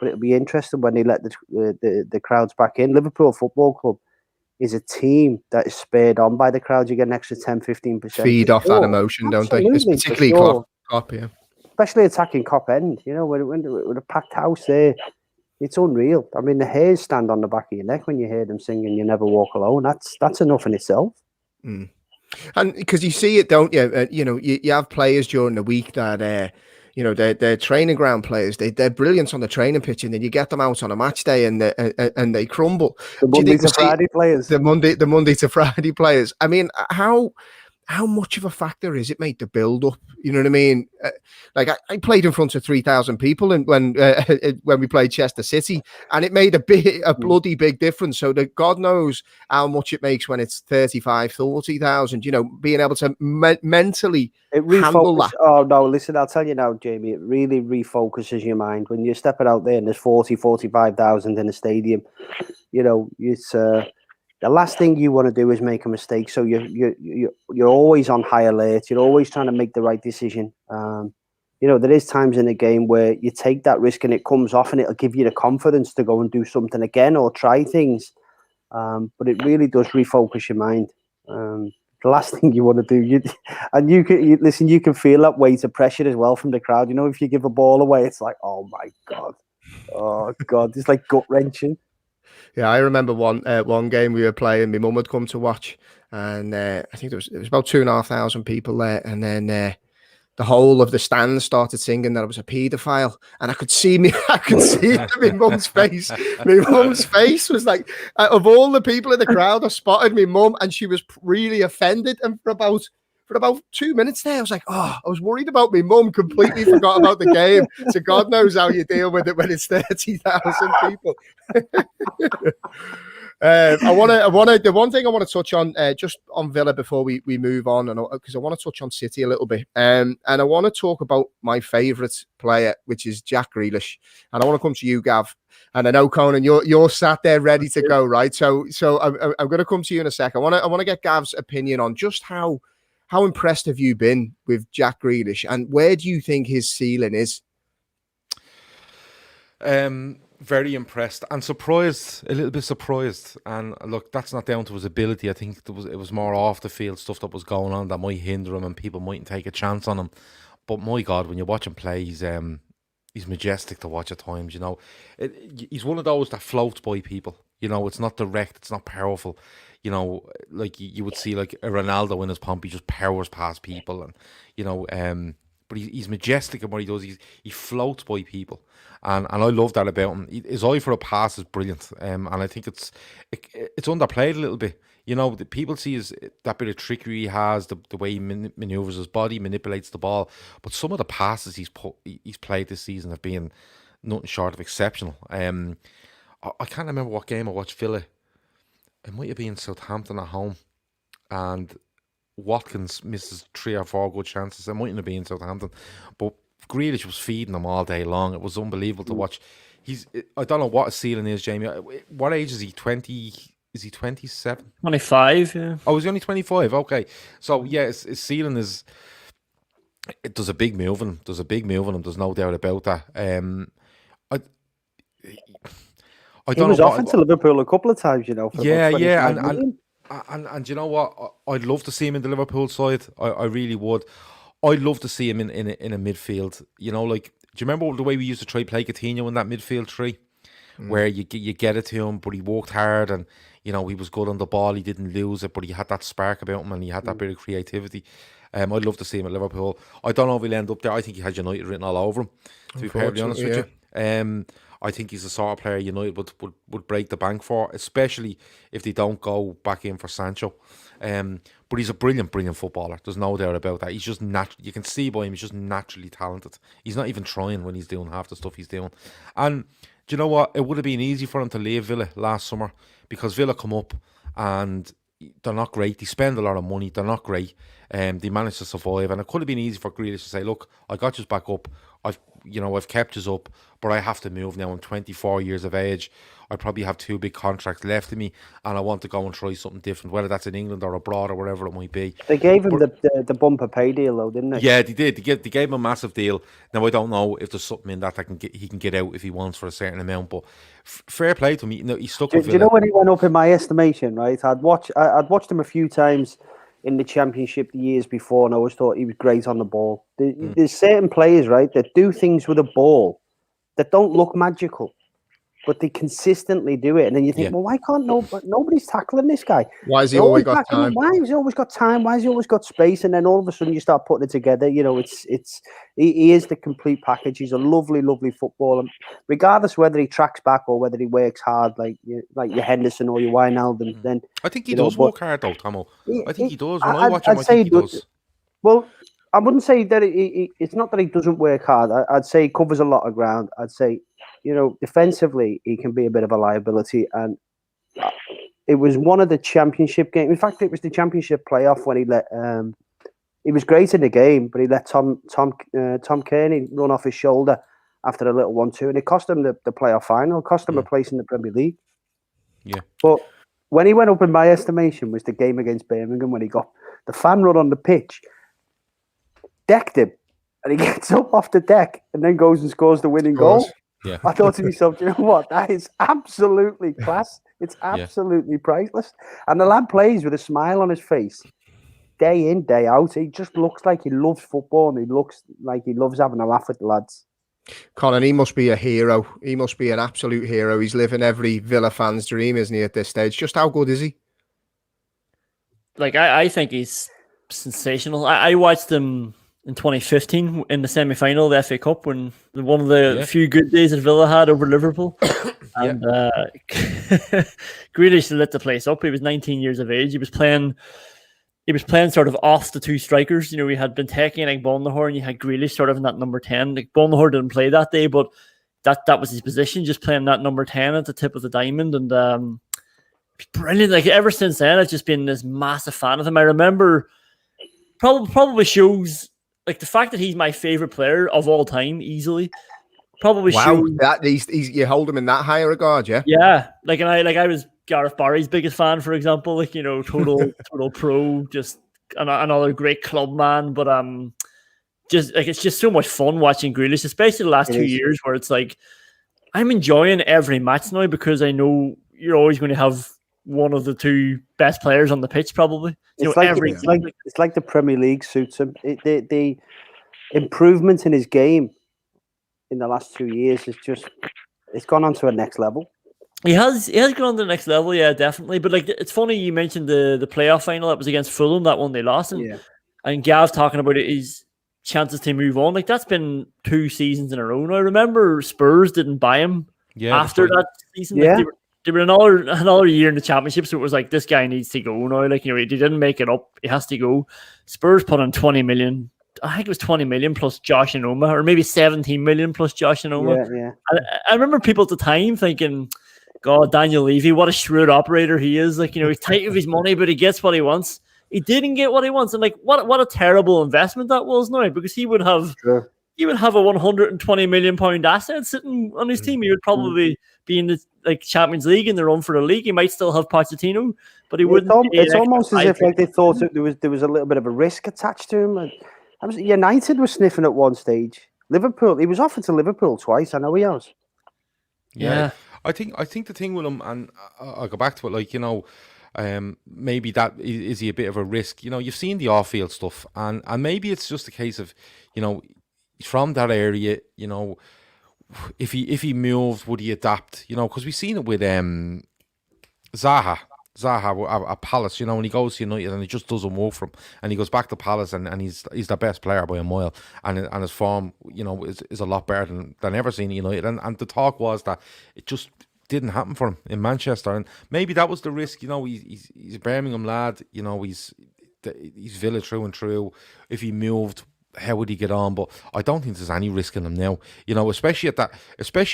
But it'll be interesting when they let the crowds back in. Liverpool Football Club, is a team that is spurred on by the crowd. You get an extra 10-15%. Feed off that emotion, don't they? It's particularly Klopp, yeah. Especially attacking Cop End, you know, with a packed house there. It's unreal. I mean, the hairs stand on the back of your neck when you hear them singing "You Never Walk Alone." That's enough in itself. Mm. And because you see it, don't you? You know, you have players during the week that, you know, they're training ground players. They're brilliant on the training pitch, and then you get them out on a match day and they crumble. The Monday to Friday players. The Monday to Friday players. I mean, how much of a factor is it, mate, the build up? You know what I mean? Like I played in front of 3,000 people when we played Chester City, and it made a bloody big difference. So that God knows how much it makes when it's 35, 40,000. You know, being able to mentally handle that. Oh no, listen, I'll tell you now, Jamie. It really refocuses your mind when you're stepping out there and there's 40, 45,000 in a stadium. You know, it's. The last thing you want to do is make a mistake. So you're always on high alert. You're always trying to make the right decision. You know, there is times in the game where you take that risk and it comes off, and it'll give you the confidence to go and do something again or try things. But it really does refocus your mind. The last thing you want to do, you can feel that weight of pressure as well from the crowd. You know, if you give a ball away, it's like, oh my God, it's like gut wrenching. Yeah, I remember one game we were playing. My mum had come to watch, and I think there was about 2,500 people there, and then the whole of the stand started singing that I was a paedophile, and I could see it in my mum's face. My mum's face was like, of all the people in the crowd, I spotted my mum, and she was really offended. And for about 2 minutes there, I was like, I was worried about my mum, completely forgot about the game. So God knows how you deal with it when it's 30,000 people. The one thing I want to touch on, just on Villa before we move on, and because I want to touch on City a little bit, and I want to talk about my favourite player, which is Jack Grealish, and I want to come to you, Gav. And I know, Conan, you're sat there ready to go, right? So I'm going to come to you in a sec. I want to get Gav's opinion on just how impressed have you been with Jack Grealish, and where do you think his ceiling is? Very impressed and surprised, a little bit surprised. And look, that's not down to his ability. I think it was more off the field stuff that was going on that might hinder him, and people mightn't take a chance on him. But my God, when you watch him play, he's majestic to watch at times. You know, he's one of those that floats by people. You know, it's not direct, it's not powerful. You know, like you would see like a Ronaldo in his pomp, he just powers past people, and you know, but he's majestic in what he does. He floats by people, and I love that about him. His eye for a pass is brilliant, and I think it's underplayed a little bit. You know, the people see that bit of trickery he has, the way he maneuvers his body, manipulates the ball, but some of the passes he's played this season have been nothing short of exceptional. I can't remember what game I watched Villa. It might have been Southampton at home, and Watkins misses 3 or 4 good chances. It mightn't have been Southampton, but Grealish was feeding them all day long. It was unbelievable to watch. I don't know what his ceiling is, Jamie. What age is he? 20? Is he 27? 25, yeah. Oh, is he only 25? Okay. So, yeah, his ceiling is... There's a big move in him. There's no doubt about that. I don't know. He was off into Liverpool a couple of times, you know. And you know what? I'd love to see him in the Liverpool side. I really would. I'd love to see him in a midfield. You know, like, do you remember the way we used to try play Coutinho in that midfield three, where you get it to him, but he worked hard, and you know he was good on the ball. He didn't lose it, but he had that spark about him, and he had that bit of creativity. I'd love to see him at Liverpool. I don't know if he'll end up there. I think he has United written all over him, to be perfectly honest with you. I think he's the sort of player United would break the bank for, especially if they don't go back in for Sancho. But he's a brilliant footballer. There's no doubt about that. He's just you can see by him, he's just naturally talented. He's not even trying when he's doing half the stuff he's doing. And do you know what? It would have been easy for him to leave Villa last summer, because Villa come up and they're not great. They spend a lot of money. They're not great. They managed to survive, and it could have been easy for Grealish to say, "Look, I got you back up. I've kept us up, but I have to move now. I'm 24 years of age. I probably have 2 big contracts left of me, and I want to go and try something different, whether that's in England or abroad or wherever it might be. They gave him the bumper pay deal, though, didn't they? Yeah, they did. They gave him a massive deal. Now I don't know if there's something in that he can get out if he wants for a certain amount, but fair play to him. He stuck with Do you know when he went up in my estimation? Right, I'd watched him a few times in the Championship the years before, and I always thought he was great on the ball. There's certain players, right, that do things with a ball that don't look magical, but they consistently do it. And then you think, well, why can't nobody's tackling this guy? Why has he always got time? Why has he always got time? Why has he always got space? And then all of a sudden you start putting it together. He is the complete package. He's a lovely, lovely footballer. Regardless whether he tracks back or whether he works hard, like your Henderson or your Wijnaldum, then I think he does work hard though, Tomo. I think he does. When I watch him, I think he does. Well, I wouldn't say that it's not that he doesn't work hard. I'd say he covers a lot of ground. I'd say, defensively, he can be a bit of a liability. And it was one of the Championship games. In fact, it was the Championship playoff when he let. He was great in the game, but he let Tom Kearney run off his shoulder after a little 1-2, and it cost him the playoff final. It cost him a place in the Premier League. Yeah. But when he went up in my estimation was the game against Birmingham when he got the fan run on the pitch, decked him, and he gets up off the deck and then goes and scores the winning goal. Yeah. I thought to myself, you know what? That is absolutely class. It's absolutely priceless. And the lad plays with a smile on his face, day in, day out. He just looks like he loves football, and he looks like he loves having a laugh with the lads. Conan, he must be a hero. He must be an absolute hero. He's living every Villa fan's dream, isn't he, at this stage? Just how good is he? Like, I think he's sensational. I watched him in 2015 in the semi-final of the FA Cup, when one of the few good days that Villa had over Liverpool. And Grealish lit the place up. He was 19 years of age. He was playing sort of off the two strikers. We had been taking like Bonahor, and you had Grealish sort of in that number 10. Like, Bonahor didn't play that day, but that was his position, just playing that number 10 at the tip of the diamond. And brilliant. Like, ever since then, I've just been this massive fan of him. I remember probably shows like the fact that he's my favorite player of all time easily. Probably shows that he's you hold him in that high regard, yeah. Yeah, like, and I was Gareth Barry's biggest fan, for example. Like, total pro, just another great club man. But just like, it's just so much fun watching Grealish, especially the last 2 years, where it's like I'm enjoying every match now because I know you're always going to have one of the two best players on the pitch, probably. It's like the Premier League suits him. The improvement in his game in the last 2 years it's gone on to a next level. He has gone on to the next level, yeah, definitely. But like, it's funny you mentioned the playoff final that was against Fulham, that one they lost, and Gav talking about his chances to move on. Like, that's been 2 seasons in a row now. I remember Spurs didn't buy him after that season. Yeah. Like, they were another year in the Championship, so it was like, this guy needs to go now. Like, he didn't make it up. He has to go. Spurs put in 20 million. I think it was 20 million plus Josh and Oma, or maybe 17 million plus Josh and Oma. Yeah. I remember people at the time thinking, God, Daniel Levy, what a shrewd operator he is. Like, he's tight with his money, but he gets what he wants. He didn't get what he wants. And like, what a terrible investment that was now, because he would have a £120 million asset sitting on his team. He would probably be in the Champions League in the run for the league. He might still have Pochettino, but he wouldn't. It's almost as if like they thought there was a little bit of a risk attached to him. United was sniffing at one stage. Liverpool, he was offered to Liverpool twice. I know he has. Yeah. I think the thing with him, and I'll go back to it, like, maybe that is he a bit of a risk. You've seen the off-field stuff, and maybe it's just a case of, from that area, if he moved, would he adapt? Because we've seen it with Zaha at Palace, and he goes to United and it just doesn't work for him, and he goes back to Palace and he's the best player by a mile, and his form is a lot better than ever seen at United, and the talk was that it just didn't happen for him in Manchester, and maybe that was the risk. He's a Birmingham lad, he's Villa through and through. If he moved, how would he get on? But I don't think there's any risk in him now, especially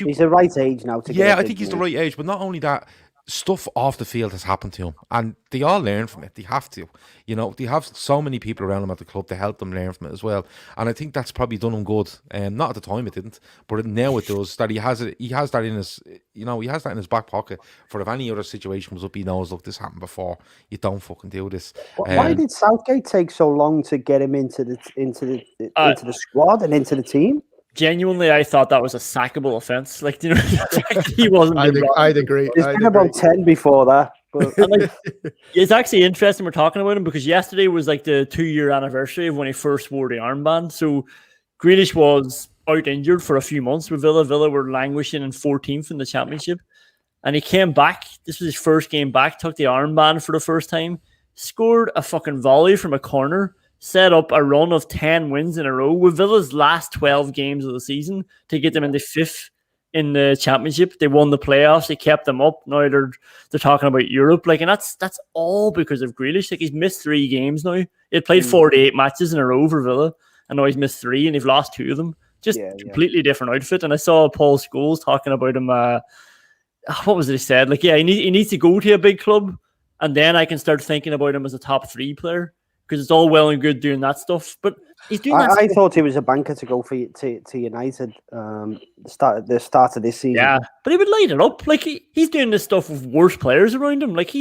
he's the right age now to I think he's the right age, but not only that, stuff off the field has happened to him, and they all learn from it. They have to, they have so many people around him at the club to help them learn from it as well. And I think that's probably done him good. Not at the time it didn't, but now it does. That he has it. He has that in his, he has that in his back pocket for if any other situation was up. He knows, look, this happened before. You don't fucking do this. Why did Southgate take so long to get him into the squad and into the team? Genuinely, I thought that was a sackable offence. Like, he wasn't. I'd agree. There's been about 10 before that. But it's actually interesting we're talking about him because yesterday was like the 2-year anniversary of when he first wore the armband. So Grealish was out injured for a few months with Villa. Villa were languishing in 14th in the Championship. And he came back. This was his first game back, took the armband for the first time, scored a fucking volley from a corner, set up a run of 10 wins in a row with Villa's last 12 games of the season to get them into 5th in the Championship. They won the playoffs. They kept them up. Now they're talking about Europe. Like, and that's all because of Grealish. Like, he's missed 3 games now. He played 48 matches in a row for Villa, and now he's missed 3, and they've lost 2 of them. Just completely different outfit. And I saw Paul Scholes talking about him. What was it he said? Like, he needs to go to a big club, and then I can start thinking about him as a top 3 player. Because it's all well and good doing that stuff, but he's doing that. I thought he was a banker to go to United. The start of this season. Yeah, but he would light it up. Like, he's doing this stuff with worse players around him. Like,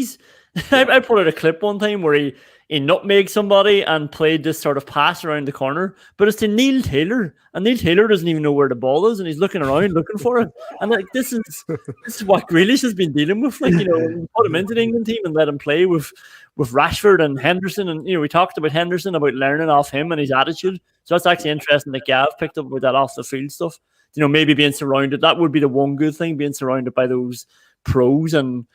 I put out a clip one time where he nutmegged somebody and played this sort of pass around the corner, but it's to Neil Taylor, and Neil Taylor doesn't even know where the ball is, and he's looking around looking for it. And like, this is what Grealish has been dealing with. Like, put him into the England team and let him play with Rashford and Henderson, and we talked about Henderson, about learning off him and his attitude. So that's actually interesting that Gav picked up with that off the field stuff. Maybe being surrounded, that would be the one good thing, being surrounded by those pros and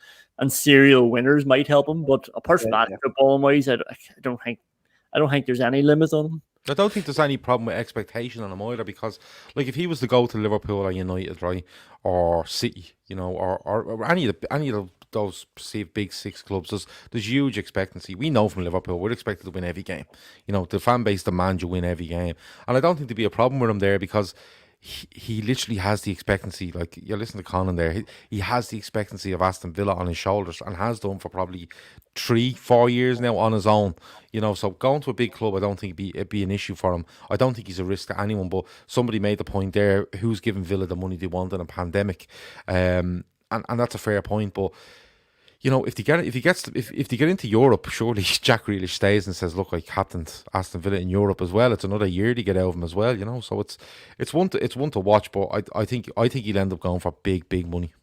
serial winners might help him. But apart from that, football wise, I don't think there's any limit on him. I don't think there's any problem with expectation on him either, because like if he was to go to Liverpool or United, right, or City, or any of those perceived big 6 clubs, there's huge expectancy. We know from Liverpool we're expected to win every game. The fan base demands you win every game, and I don't think there'd be a problem with him there because he literally has the expectancy. Like, you're listening to Conan there, he has the expectancy of Aston Villa on his shoulders, and has done for probably 3-4 years now on his own. So going to a big club, I don't think it'd be an issue for him. I don't think he's a risk to anyone. But somebody made the point there: who's giving Villa the money they want in a pandemic? And that's a fair point. But if they get into Europe, surely Jack Grealish stays and says, "Look, I captained Aston Villa in Europe as well. It's another year to get out of him as well." So it's one to watch. But I think he'll end up going for big money.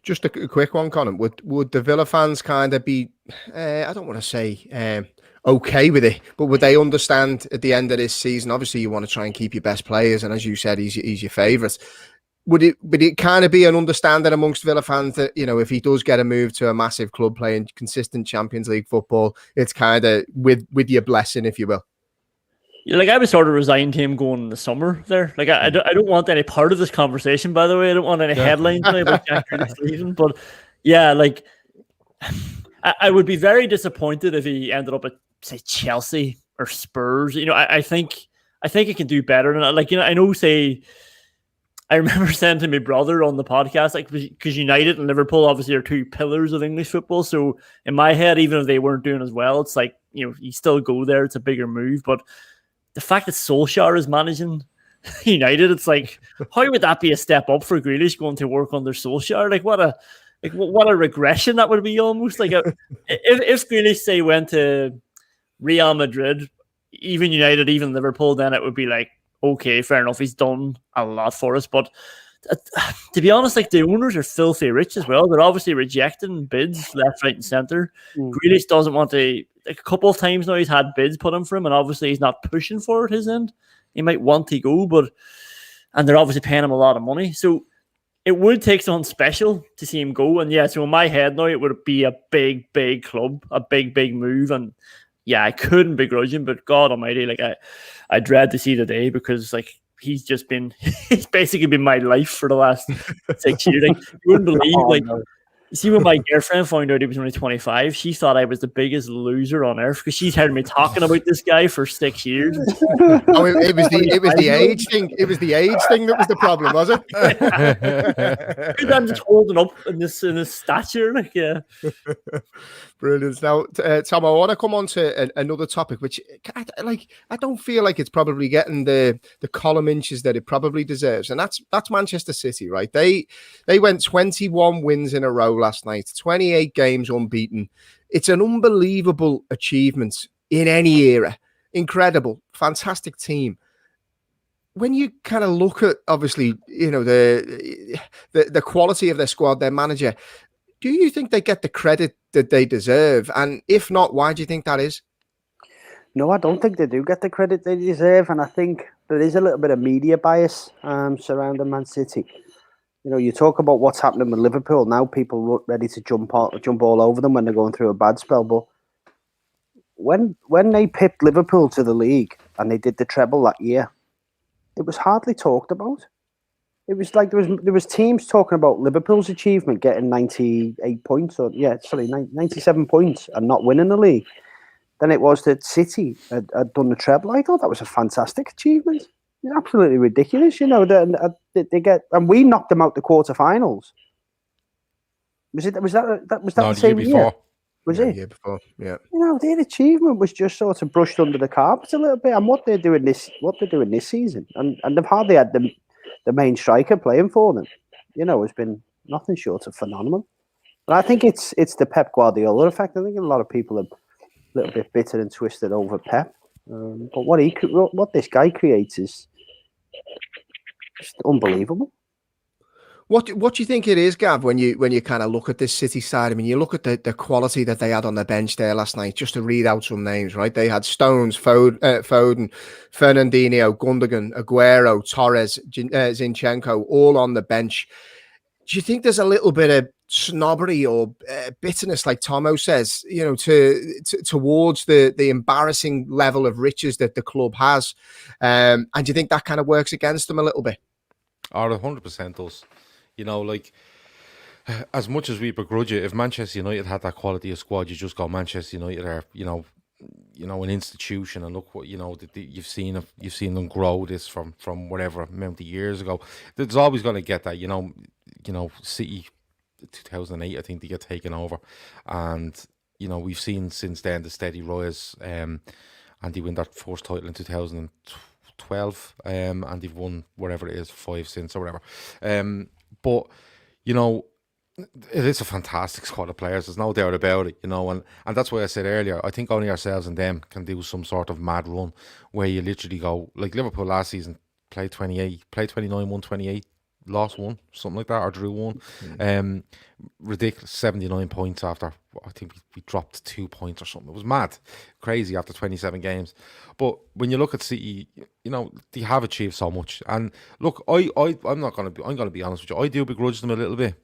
Just a quick one, Conan. Would the Villa fans kind of be? I don't want to say okay with it, but would they understand at the end of this season? Obviously, you want to try and keep your best players, and as you said, he's your favourite. Would it kind of be an understanding amongst Villa fans that, if he does get a move to a massive club playing consistent Champions League football, it's kind of with your blessing, if you will? Like, I was sort of resigned to him going in the summer there. Like, I don't want any part of this conversation, by the way. I don't want any headlines about Jack Grealish leaving. But yeah, like, I would be very disappointed if he ended up at, say, Chelsea or Spurs. I think he can do better than that. Like, I know, say, I remember saying to my brother on the podcast, like, because United and Liverpool obviously are 2 pillars of English football. So in my head, even if they weren't doing as well, it's like, you still go there. It's a bigger move. But the fact that Solskjaer is managing United, it's like, how would that be a step up for Grealish going to work under Solskjaer? Like, what a regression that would be almost. Like, if Grealish, say, went to Real Madrid, even United, even Liverpool, then it would be like, okay, fair enough. He's done a lot for us. But to be honest, like, the owners are filthy rich as well. They're obviously rejecting bids left, right, and centre. Grealish doesn't want to. Like, a couple of times now, he's had bids put in for him, and obviously he's not pushing for it his end. He might want to go, and they're obviously paying him a lot of money. So it would take something special to see him go. And yeah, so in my head now, it would be a big club, a big move. And yeah, I couldn't begrudge him, but God Almighty, like, I dread to see the day, because like, he's basically been my life for the last 6 years. Like, you wouldn't believe, See, when my girlfriend found out he was only 25, she thought I was the biggest loser on earth because she's heard me talking about this guy for 6 years. Oh, it was the age thing. It was the age thing that was the problem, was it? I'm just holding up in this stature, like, yeah. Brilliant. Now, Tom, I want to come on to another topic, which I don't feel like it's probably getting the column inches that it probably deserves, and that's Manchester City, right? They went 21 wins in a row last night, 28 games unbeaten. It's an unbelievable achievement in any era. Incredible, fantastic team. When you kind of look at, obviously, you know, the quality of their squad, their manager, do you think they get the credit that they deserve? And if not, why do you think that is? No, I don't think they do get the credit they deserve, and I think there is a little bit of media bias surrounding Man City. You know, you talk about what's happening with Liverpool now. People look ready to jump all over them when they're going through a bad spell. But when they pipped Liverpool to the league and they did the treble that year, it was hardly talked about. It was like there was teams talking about Liverpool's achievement, getting 98 points, 97 points, and not winning the league. Then it was that City had done the treble. I thought that was a fantastic achievement. It's absolutely ridiculous, you know. They get, and we knocked them out the quarterfinals. Was that the same year? Was it? Year before, yeah. You know, their achievement was just sort of brushed under the carpet a little bit. And what they're doing this season, and they've hardly had the main striker playing for them, you know, has been nothing short of phenomenal. And I think it's the Pep Guardiola effect. I think a lot of people are a little bit bitter and twisted over Pep. But what this guy creates is just unbelievable. What do you think it is, Gav, when you kind of look at this City side? I mean, you look at the quality that they had on the bench there last night, just to read out some names, right? They had Stones, Foden, Fernandinho, Gundogan, Aguero, Torres, Zinchenko, all on the bench. Do you think there's a little bit of snobbery or bitterness, like Tomo says, you know, towards the embarrassing level of riches that the club has? And do you think that kind of works against them a little bit? Oh, 100% does. You know, like, as much as we begrudge it, if Manchester United had that quality of squad, you just go, Manchester United are, you know, an institution, and look what, you know, you've seen them grow this from whatever amount of years ago. There's always going to get that, you know, City 2008, I think they get taken over, and you know, we've seen since then the steady rise, and they win that first title in 2012, and they've won whatever it is 5 since or whatever. But you know, it is a fantastic squad of players. There's no doubt about it. You know, and that's why I said earlier, I think only ourselves and them can do some sort of mad run where you literally go, like Liverpool last season, played 29, won 28. Lost 1, something like that, or drew 1. Ridiculous, 79 points after, I think we dropped 2 points or something. It was mad, crazy after 27 games. But when you look at City, you know, they have achieved so much. And look, I'm going to be honest with you, I do begrudge them a little bit.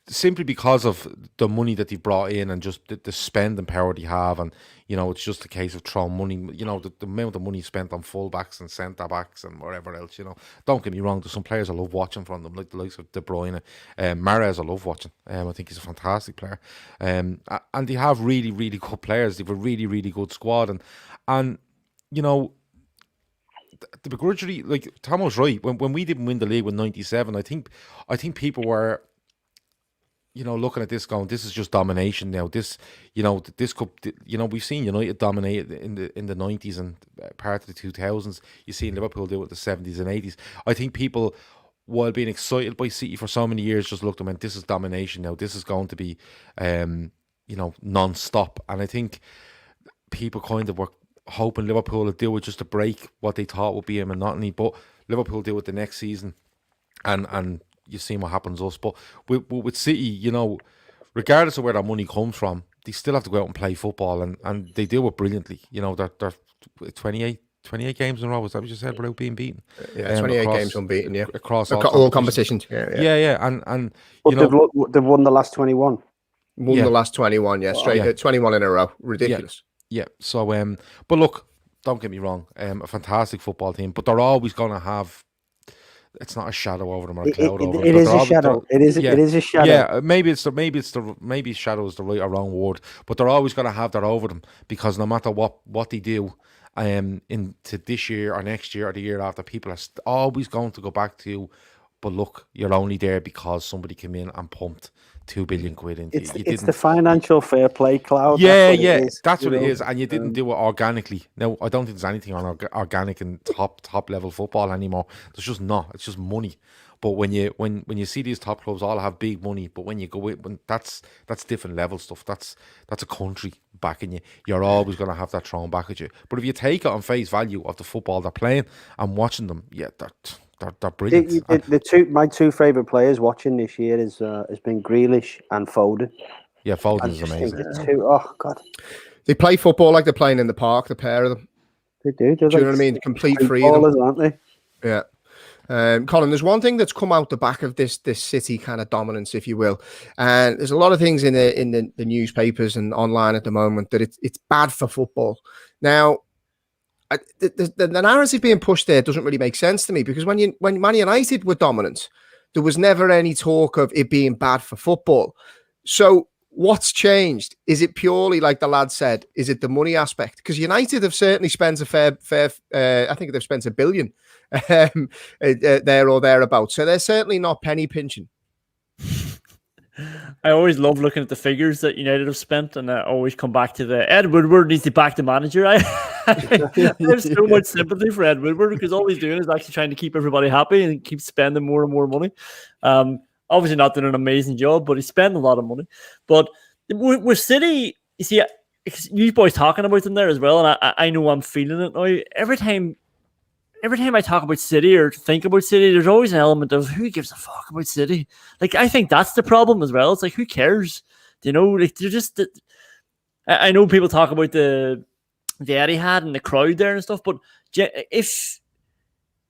Simply because of the money that they brought in and just the spending power they have, and you know, it's just a case of throwing money. You know, the amount of money spent on fullbacks and centre backs and whatever else. You know, don't get me wrong. There's some players I love watching from them, like the likes of De Bruyne, Mahrez. I love watching. I think he's a fantastic player. And they have really, really good players. They have a really, really good squad, and you know, the begrudgery, like Tomo's right. When we didn't win the league with 97, I think people were, you know, looking at this going, this is just domination now. This, you know, this could, you know, we've seen United dominate in the 90s and part of the 2000s. You've seen Liverpool do it in the 70s and 80s. I think people, while being excited by City for so many years, just looked and went, this is domination now. This is going to be, you know, non-stop. And I think people kind of were hoping Liverpool would do it just to break what they thought would be a monotony. But Liverpool do it the next season. And you've seen what happens to us. But with City, you know, regardless of where that money comes from, they still have to go out and play football, and they do it brilliantly. You know, they're 28 games in a row. Is that what you said, without being beaten? Yeah, 28 games unbeaten, yeah. Across all competitions. Yeah. And but you know, they've won the last 21. Won the last 21, yeah. Straight 21 in a row. Ridiculous. Yeah. So, but look, don't get me wrong, a fantastic football team, but they're always going to have it's not a shadow over them or a cloud over them. It is a shadow. It is a shadow. Yeah, maybe shadow is the right or wrong word, but they're always going to have that over them, because no matter what they do, into this year or next year or the year after, people are always going to go back to, but look, you're only there because somebody came in and pumped 2 billion quid into you. It's the financial fair play cloud. That's what it is, and you didn't do it organically. Now, I don't think there's anything on organic in top level football anymore. There's just not. It's just money. But when you see these top clubs all have big money, but when you go in, that's different level stuff. That's a country backing you. You're always going to have that thrown back at you. But if you take it on face value of the football they're playing and watching them, yeah, they're brilliant. My two favourite players watching this year has been Grealish and Foden. Yeah, Foden is amazing. Oh God, they play football like they're playing in the park. The pair of them. They do. Do you know what I mean? Complete freedom, aren't they? Yeah. Colin, there's one thing that's come out the back of this City kind of dominance, if you will, and there's a lot of things in the newspapers and online at the moment that it's bad for football. Now, the narrative being pushed there doesn't really make sense to me, because when Man United were dominant, there was never any talk of it being bad for football. So what's changed? Is it purely, like the lad said, is it the money aspect? Because United have certainly spent a fair I think they've spent $1 billion there or thereabouts. So they're certainly not penny pinching. I always love looking at the figures that United have spent, and I always come back to the Ed Woodward needs to back the manager. I have so much sympathy for Ed Woodward, because all he's doing is actually trying to keep everybody happy and keep spending more and more money. Obviously not doing an amazing job, but he's spending a lot of money. But with City, you see, you boys talking about them there as well, and I know I'm feeling it now. Every time I talk about City or think about City, there's always an element of who gives a fuck about City. Like, I think that's the problem as well. It's like, who cares? You know, like, they're just. I know people talk about the Etihad and the crowd there and stuff, but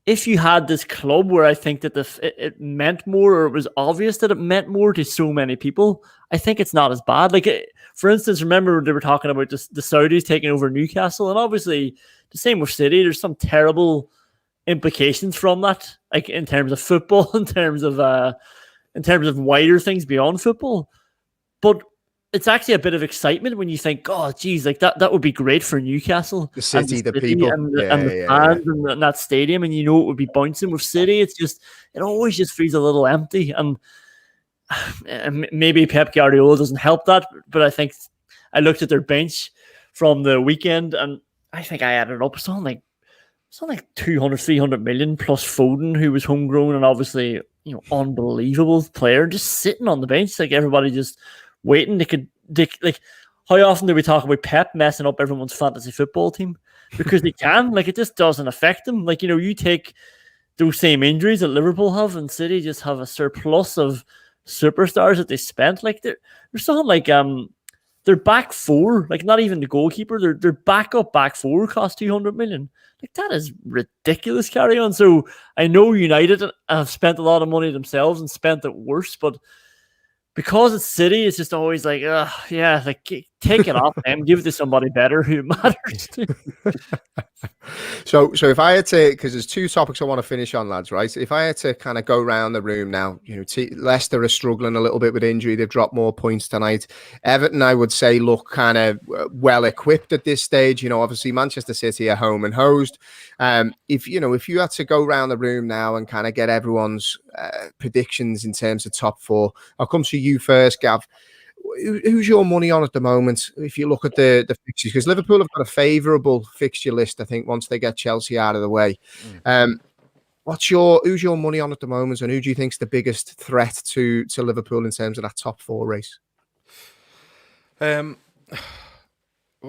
if you had this club where I think that it meant more, or it was obvious that it meant more to so many people, I think it's not as bad. Like, for instance, remember they were talking about the Saudis taking over Newcastle, and obviously the same with City. There's some terrible implications from that, like in terms of football, in terms of wider things beyond football. But it's actually a bit of excitement when you think, oh, geez, like that would be great for Newcastle, the city, the people, and the fans and that stadium, and it would be bouncing. With City, it always just feels a little empty, and maybe Pep Guardiola doesn't help that. But I think I looked at their bench from the weekend, and I think I added up something like 200, 300 million plus Foden, who was homegrown and obviously unbelievable player, just sitting on the bench, like everybody just waiting. Like, how often do we talk about Pep messing up everyone's fantasy football team? Because they can. Like, it just doesn't affect them. Like, you take those same injuries that Liverpool have, and City just have a surplus of superstars that they spent. Like, there's something like their back four, like not even the goalkeeper, their backup back four cost 200 million. Like, that is ridiculous, carry on. So I know United have spent a lot of money themselves and spent it worse, but because it's City, it's just always like, yeah, like, take it off them, give it to somebody better who matters to. So if I had to, because there's two topics I want to finish on, lads, right? If I had to kind of go around the room now, Leicester are struggling a little bit with injury. They've dropped more points tonight. Everton, I would say, look kind of well equipped at this stage. Obviously Manchester City are home and hosed. If you had to go around the room now and kind of get everyone's predictions in terms of top four, I'll come to you first, Gav. Who's your money on at the moment if you look at the fixtures? Because Liverpool have got a favourable fixture list, I think, once they get Chelsea out of the way. Who's your money on at the moment, and who do you think's the biggest threat to Liverpool in terms of that top four race? Let's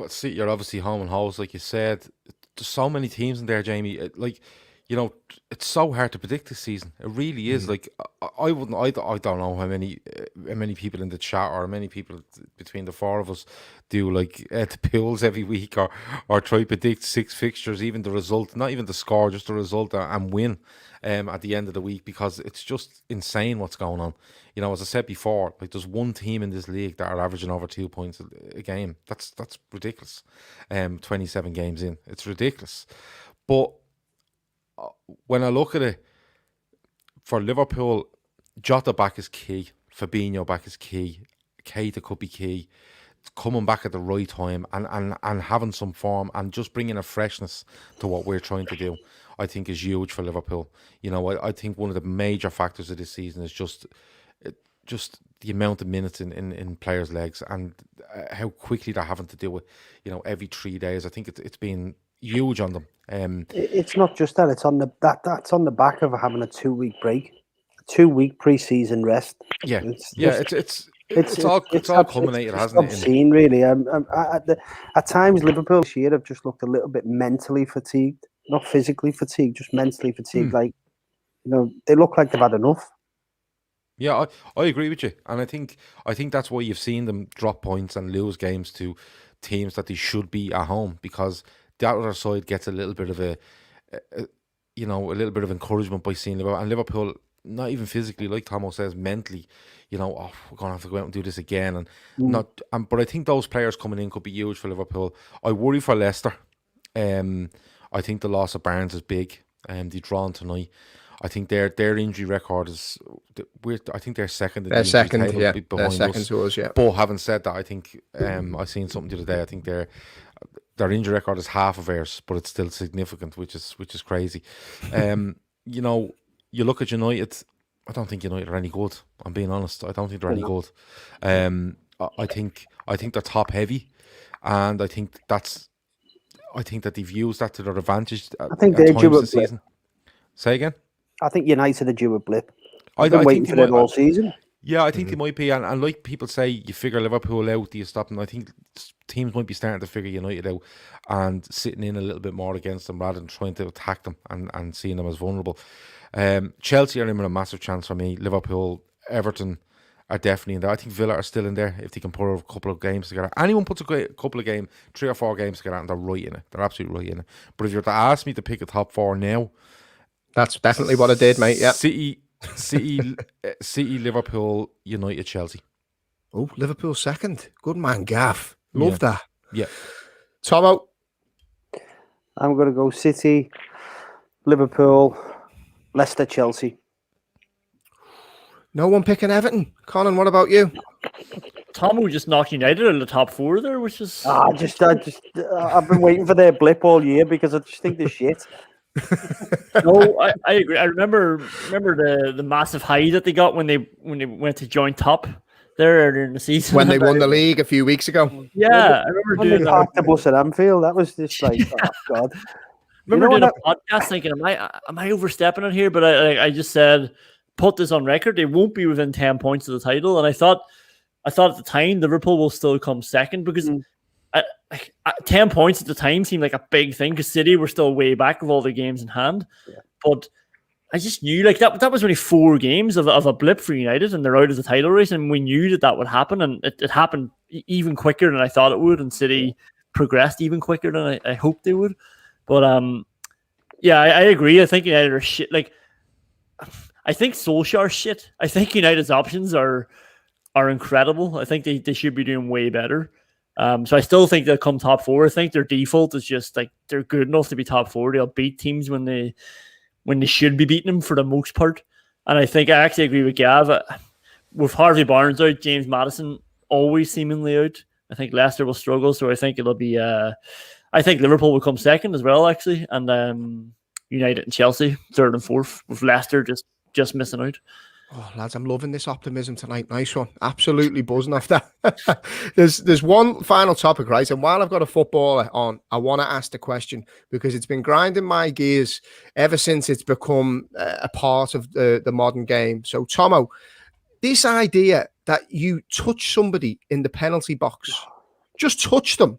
see, you're obviously home and host, like you said. There's so many teams in there, Jamie. It's so hard to predict this season. It really is. Like, I don't know how many people in the chat, or many people between the four of us do the pools every week, or try to predict 6 fixtures, even the result, not even the score, just the result, and win at the end of the week, because it's just insane what's going on. As I said before, like, there's one team in this league that are averaging over 2 points a game. That's ridiculous. 27 games in, it's ridiculous. But when I look at it, for Liverpool, Jota back is key. Fabinho back is key. Keita could be key. Coming back at the right time and having some form and just bringing a freshness to what we're trying to do, I think is huge for Liverpool. You know, I think one of the major factors of this season is just the amount of minutes in players' legs and how quickly they're having to do it, you know, every 3 days. I think it's been huge on them. It's not just that; it's on that's on the back of having a 2-week break, a 2-week pre-season rest. Yeah, It's all culminated, hasn't it? Obscene, really. At times, Liverpool this year have just looked a little bit mentally fatigued, not physically fatigued, just mentally fatigued. Like, you know, they look like they've had enough. Yeah, I agree with you, and I think that's why you've seen them drop points and lose games to teams that they should be at home, because the other side gets a little bit of a little bit of encouragement by seeing Liverpool, and Liverpool, not even physically, like Tomo says, mentally, you know, we're gonna have to go out and do this again, but I think those players coming in could be huge for Liverpool. I worry for Leicester. I think the loss of Barnes is big. They drawn tonight. I think their injury record is I think they're second. They're second, yeah. They're second to us, yeah. But having said that, I think I seen something the other day. I think their injury record is half of ours, but it's still significant, which is crazy. You know, you look at United. I don't think United are any good. I'm being honest. I don't think they're any good. I think they're top heavy, and I think that they've used that to their advantage. I think they're due a blip. Season. Say again. I think United are due a blip. I've been waiting for them all season. Yeah, I think they might be, and like people say, you figure Liverpool out, do you stop them? I think teams might be starting to figure United out and sitting in a little bit more against them rather than trying to attack them and seeing them as vulnerable. Chelsea are in with a massive chance for me. Liverpool, Everton are definitely in there. I think Villa are still in there if they can put a couple of games together. Anyone puts a couple of 3 or 4 games together, and they're right in it. They're absolutely right in it. But if you were to ask me to pick a top 4 now, that's definitely what I did, mate. Yeah. City, Liverpool, United, Chelsea. Oh, Liverpool second. Good man, Gaff. Love that. Yeah. Tomo? I'm going to go City, Liverpool, Leicester, Chelsea. No one picking Everton. Conan, what about you? Tomo just knocked United out of the top 4 there, which is... I've been waiting for their blip all year because I just think they're shit. No, I agree. I remember the massive high that they got when they went to join top there earlier in the season. When they won the league a few weeks ago. Yeah, I remember when doing they parked the bus at Anfield. That was just like, oh God. Remember doing a podcast thinking, am I overstepping it here? But I just said, put this on record. They won't be within 10 points of the title, and I thought at the time Liverpool will still come second because. 10 points at the time seemed like a big thing because City were still way back with all their games in hand. Yeah. But I just knew like that was only 4 games of a blip for United and they're out of the title race, and we knew that would happen, and it happened even quicker than I thought it would, and City progressed even quicker than I hoped they would. But I agree. I think United are shit. Like I think Solskjaer's shit. I think United's options are incredible. I think they should be doing way better. So I still think they'll come top 4. I think their default is just like they're good enough to be top 4. They'll beat teams when they should be beating them for the most part. And I think I actually agree with Gav. With Harvey Barnes out, James Maddison always seemingly out. I think Leicester will struggle, so I think it'll be. I think Liverpool will come second as well, actually, and United and Chelsea 3rd and 4th, with Leicester just missing out. Oh, lads, I'm loving this optimism tonight. Nice one. Absolutely buzzing off that. There's one final topic, right? And while I've got a footballer on, I want to ask the question because it's been grinding my gears ever since it's become a part of the modern game. So, Tomo, this idea that you touch somebody in the penalty box, just touch them,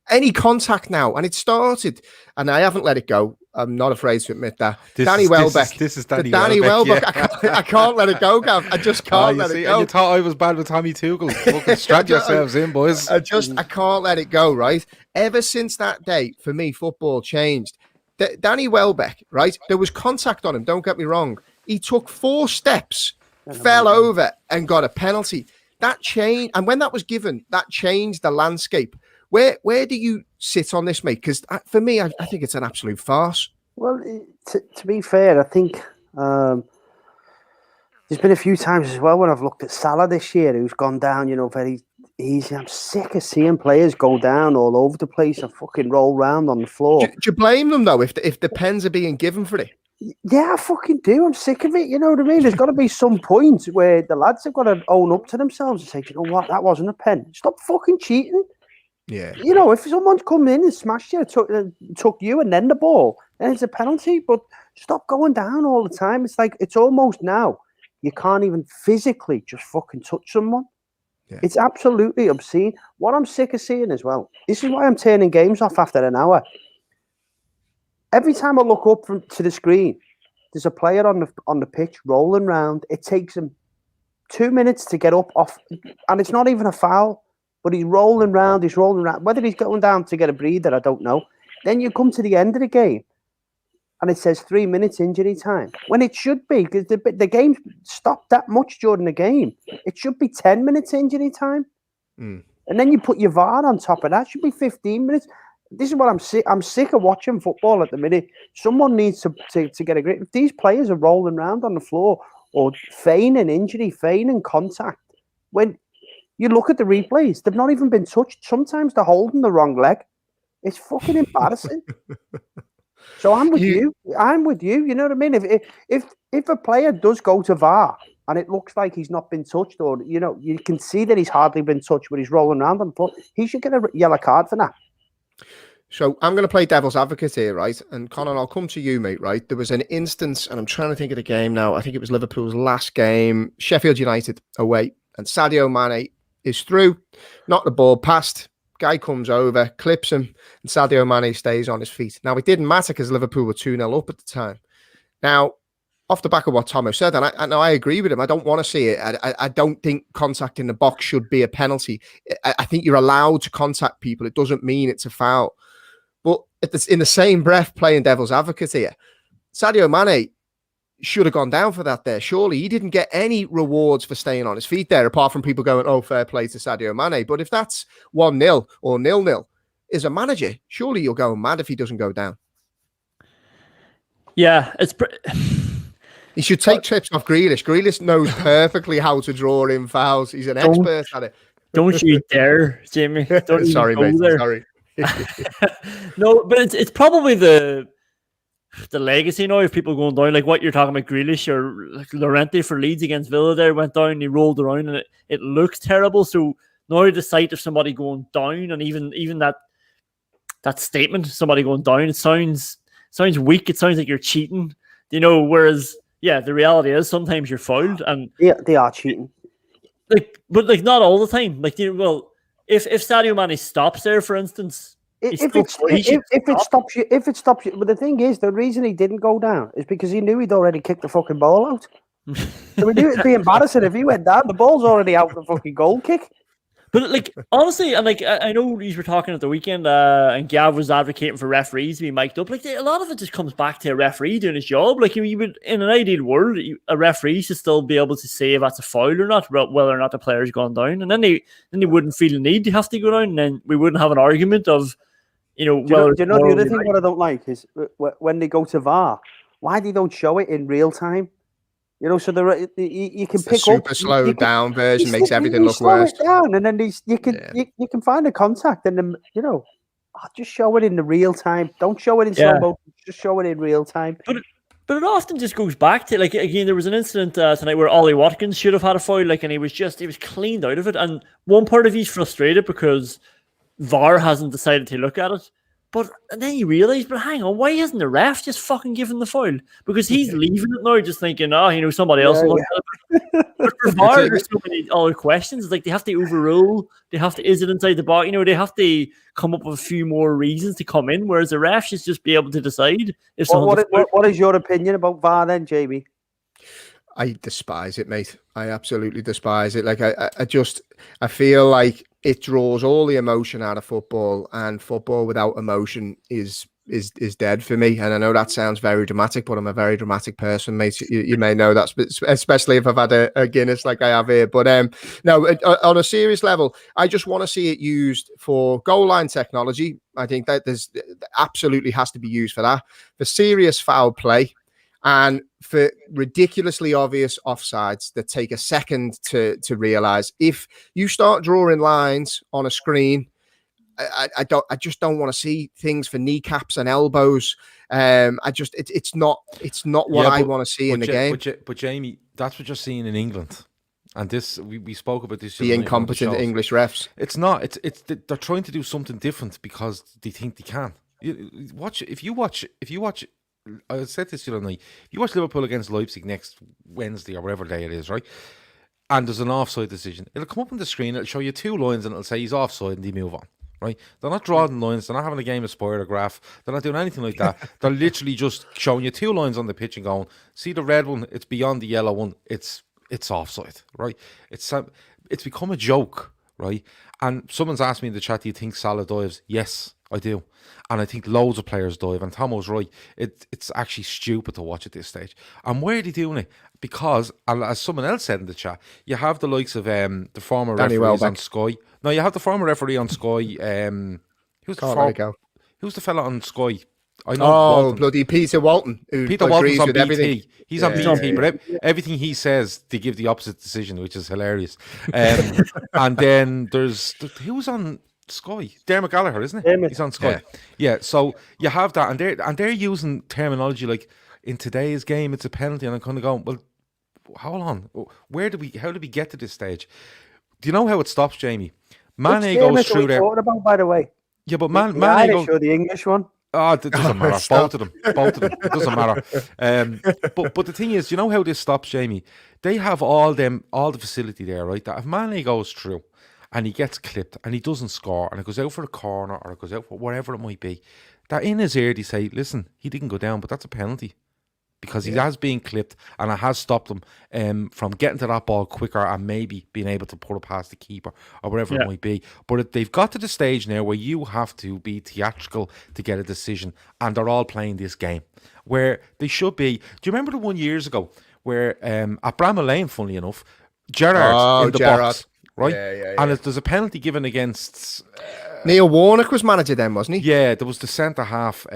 any contact now, and it started, and I haven't let it go. I'm not afraid to admit that. Danny Welbeck. This is Danny Welbeck. Yeah. I can't let it go, Gav. I just can't let it go. You thought I was bad with Tommy Tuchel. Fucking strap yourselves in, boys. I can't let it go, right? Ever since that day, for me, football changed. Danny Welbeck, right? There was contact on him, don't get me wrong. He took 4 steps, fell over, and got a penalty. That changed, and when that was given, that changed the landscape. Where do you sit on this, mate? Because for me, I think it's an absolute farce. Well, to be fair, I think There's been a few times as well when I've looked at Salah this year, who's gone down, very easy. I'm sick of seeing players go down all over the place and fucking roll around on the floor. Do you blame them, though, if the pens are being given for it? Yeah, I fucking do. I'm sick of it. You know what I mean? There's got to be some point where the lads have got to own up to themselves and say, you know what, that wasn't a pen. Stop fucking cheating. Yeah. If someone's come in and smashed you, took you and then the ball, then it's a penalty. But stop going down all the time. It's like, it's almost now, you can't even physically just fucking touch someone. Yeah. It's absolutely obscene. What I'm sick of seeing as well, this is why I'm turning games off after an hour. Every time I look up to the screen, there's a player on the pitch rolling around. It takes him 2 minutes to get up off, and it's not even a foul, but he's rolling around. Whether he's going down to get a breather, I don't know. Then you come to the end of the game, and it says 3 minutes injury time, when it should be, because the game stopped that much during the game. It should be 10 minutes injury time. And then you put your VAR on top of that. It should be 15 minutes. This is what I'm sick. I'm sick of watching football at the minute. Someone needs to get a grip. If these players are rolling around on the floor or feigning injury, feigning contact, when you look at the replays, they've not even been touched. Sometimes they're holding the wrong leg. It's fucking embarrassing. So I'm with you. I'm with you. You know what I mean? If a player does go to VAR and it looks like he's not been touched, or you can see that he's hardly been touched, but he's rolling around on the floor, he should get a yellow card for that. So I'm going to play devil's advocate here, right? And Conan, I'll come to you, mate, right? There was an instance, and I'm trying to think of the game now. I think it was Liverpool's last game, Sheffield United away, and Sadio Mane is through, knocked the ball past, guy comes over, clips him, and Sadio Mane stays on his feet. Now, it didn't matter because Liverpool were 2-0 up at the time. Now, off the back of what Tomo said, and I agree with him, I don't want to see it. I don't think contact in the box should be a penalty. I think you're allowed to contact people. It doesn't mean it's a foul. But in the same breath, playing devil's advocate here, Sadio Mane should have gone down for that there. Surely he didn't get any rewards for staying on his feet there, apart from people going, oh, fair play to Sadio Mane. But if that's 1-0 or 0-0, as a manager, surely you're going mad if he doesn't go down. Yeah, he should take tips off Grealish. Grealish knows perfectly how to draw in fouls. He's an expert at it. Don't you dare, Jamie. Sorry, mate. There. Sorry. No, but it's probably the legacy now of people going down, like what you're talking about, Grealish or like Llorente for Leeds against Villa there, went down, he rolled around, and it looks terrible. So now the sight of somebody going down, and even that statement, somebody going down, it sounds weak. It sounds like you're cheating, whereas the reality is sometimes you're fouled, and they are cheating. But not all the time. If Sadio Mane stops there, for instance, if it stops you, but the thing is, the reason he didn't go down is because he knew he'd already kicked the fucking ball out. So we knew it'd be embarrassing if he went down. The ball's already out the fucking goal kick. But honestly, and I know you were talking at the weekend, and Gav was advocating for referees to be mic'd up. A lot of it just comes back to a referee doing his job. You would, in an ideal world, a referee should still be able to say if that's a foul or not, whether or not the player's gone down, and then they wouldn't feel the need to have to go down, and then we wouldn't have an argument of, Do you know the other thing what I don't like is when they go to VAR, why they don't show it in real time? So you can pick up. Super slowed down version makes everything look worse. Slow it down, and then you can find the contact, and then just show it in the real time. Don't show it in slow motion. Just show it in real time. But it often just goes back to, again, there was an incident tonight where Ollie Watkins should have had a foul, and he was cleaned out of it. And one part of he's frustrated because VAR hasn't decided to look at it. And then you realise, but hang on, why isn't the ref just fucking giving the foul? Because he's leaving it now, just thinking, somebody else will look at it. But for VAR, there's so many other questions. It's they have to overrule. They have to, is it inside the box? They have to come up with a few more reasons to come in, whereas the ref should just be able to decide if what is your opinion about VAR then, Jamie? I despise it, mate. I absolutely despise it. I feel like it draws all the emotion out of football, and football without emotion is dead for me. And I know that sounds very dramatic, but I'm a very dramatic person, mate. You may know that, especially if I've had a Guinness like I have here. But no, on a serious level, I just want to see it used for goal line technology. I think that absolutely has to be used for that, for serious foul play. And for ridiculously obvious offsides that take a second to realise, if you start drawing lines on a screen, I just don't want to see things for kneecaps and elbows. It's not what I want to see in the game. But Jamie, that's what you're seeing in England. And this, we spoke about this. The incompetent English refs. It's not. It's they're trying to do something different because they think they can. If you watch. I said this the other night. If you watch Liverpool against Leipzig next Wednesday or whatever day it is, right? And there's an offside decision. It'll come up on the screen. It'll show you 2 lines and it'll say he's offside and they move on. Right? They're not drawing lines. They're not having a game of spirograph. They're not doing anything like that. They're literally just showing you 2 lines on the pitch and going, see the red one? It's beyond the yellow one. It's offside, right? It's become a joke, right? And someone's asked me in the chat, do you think Salah dives? Yes, I do. And I think loads of players dive. And Tomo's right. It's actually stupid to watch at this stage. And why are they doing it? Because, as someone else said in the chat, you have the likes of the former referees on Sky. No, you have the former referee on Sky. Who's the fella on Sky? I know. Walton. Bloody Peter Walton. Peter Walton's on BT. Everything. He's on BT, but everything he says, they give the opposite decision, which is hilarious. And then who's on Sky? Dermot Gallagher, isn't it? He's on Sky. Yeah. So you have that, and they're using terminology like, in today's game, it's a penalty, and I'm kind of going, well, hold on. How did we get to this stage? Do you know how it stops, Jamie? Mane goes through there. Talking about, by the way. Yeah, but Mane goes through the English one. Oh, it doesn't matter. Both of them. It doesn't matter. But the thing is, you know how this stops, Jamie? They have all the facility there, right? That if Mane goes through and he gets clipped and he doesn't score and it goes out for a corner or it goes out for whatever it might be, that in his ear they say, listen, he didn't go down, but that's a penalty. Because he has been clipped and it has stopped him from getting to that ball quicker and maybe being able to put it past the keeper or whatever it might be. But they've got to the stage now where you have to be theatrical to get a decision, and they're all playing this game where they should be. Do you remember the 1 years ago where at Bramall Lane, funnily enough, Gerrard in the box, right? Yeah. And there's a penalty given against... Neil Warnock was manager then, wasn't he? Yeah, there was the centre-half...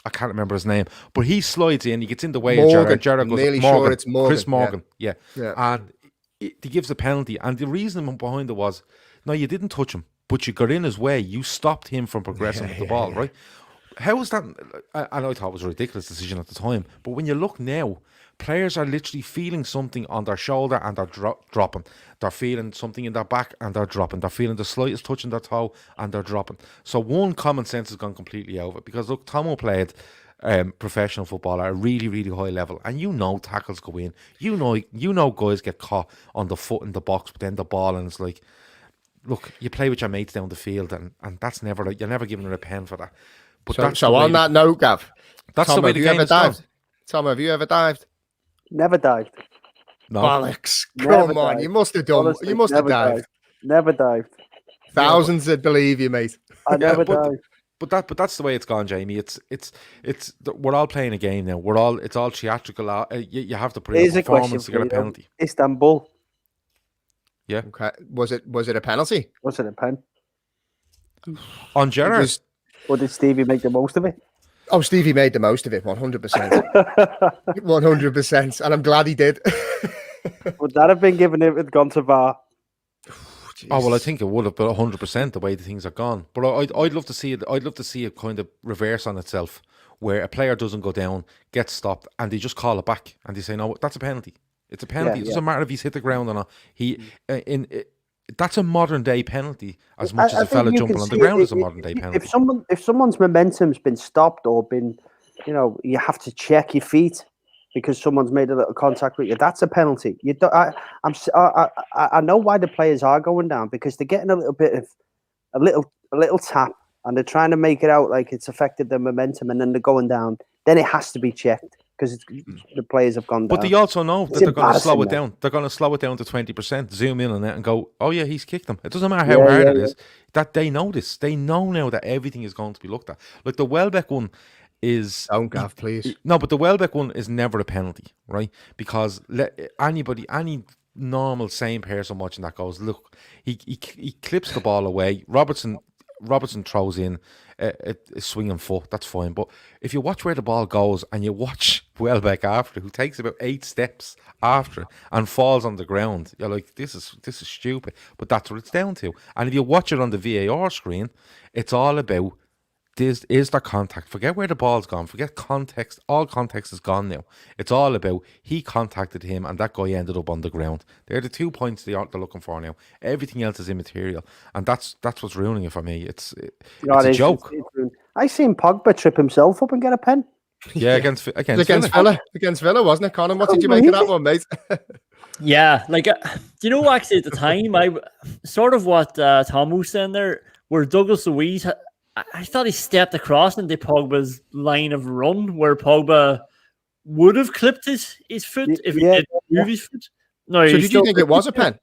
I can't remember his name, but he slides in. He gets in the way of Gerrard. Gerrard goes, Morgan. Sure it's Morgan. Chris Morgan, yeah. And he gives a penalty. And the reason behind it was, no, you didn't touch him, but you got in his way. You stopped him from progressing with the ball, right? How is that? And I thought it was a ridiculous decision at the time. But when you look now, players are literally feeling something on their shoulder and they're dropping. They're feeling something in their back and they're dropping. They're feeling the slightest touch in their toe and they're dropping. So one, common sense has gone completely over it. Because look, Tomo played professional football at a really, really high level. And you know tackles go in. You know guys get caught on the foot in the box, but then the ball, and it's like, look, you play with your mates down the field and that's never, you're never giving her a pen for that. But so on that note, Gav, that's Tom, the way the game is done. Tom, have you ever dived? Never dived. No. Bollocks. Come on, you must have done. Honestly, you must have dived. Never dived. Thousands that believe you, mate. I never dived. But that's the way it's gone, Jamie. It's we're all playing a game now. It's all theatrical. You have to put in a performance to get a penalty. Istanbul. Yeah. Okay. Was it a penalty? Was it a pen? On Gerrard. Or did Stevie make the most of it? Oh, Stevie made the most of it, 100%. 100%. And I'm glad he did. Would that have been given if it had gone to VAR? Oh, well, I think it would have, but 100% the way the things are gone. But I'd love to see it. I'd love to see it kind of reverse on itself, where a player doesn't go down, gets stopped, and they just call it back, and they say, no, that's a penalty. It's a penalty. It doesn't matter if he's hit the ground or not. That's a modern day penalty as much as a fella jumping on the ground is a modern day penalty. If someone's momentum's been stopped or been, you have to check your feet because someone's made a little contact with you, that's a penalty. I know why the players are going down, because they're getting a little bit of a little tap and they're trying to make it out like it's affected their momentum, and then they're going down. Then it has to be checked, because the players have gone down. But they also know that they're going to slow it down. They're going to slow it down to 20%, zoom in on it and go, oh yeah, he's kicked him. It doesn't matter how hard it is. That they know this. They know now that everything is going to be looked at. Like the Welbeck one is... Don't, Gav, please. No, but the Welbeck one is never a penalty, right? Because any normal, sane person watching that goes, look, he clips the ball away. Robertson Robertson throws in a swinging foot, that's fine. But if you watch where the ball goes and you watch Welbeck after, who takes about 8 steps after it and falls on the ground, you're like, this is stupid. But that's what it's down to. And if you watch it on the VAR screen, it's all about, is there contact? Forget where the ball's gone. Forget context. All context is gone now. It's all about he contacted him and that guy ended up on the ground. They're the 2 points they're looking for now. Everything else is immaterial, and that's what's ruining it for me. It's a joke. I seen Pogba trip himself up and get a pen. Yeah, against Villa. Against Villa, wasn't it, Conan? What did you make of that one, mate? Yeah, like, do you know, actually at the time, I sort of what Tom was saying there, where Douglas Luiz, I thought he stepped across into Pogba's line of run, where Pogba would have clipped his foot if he didn't move his foot. No, so did you think it was a pen?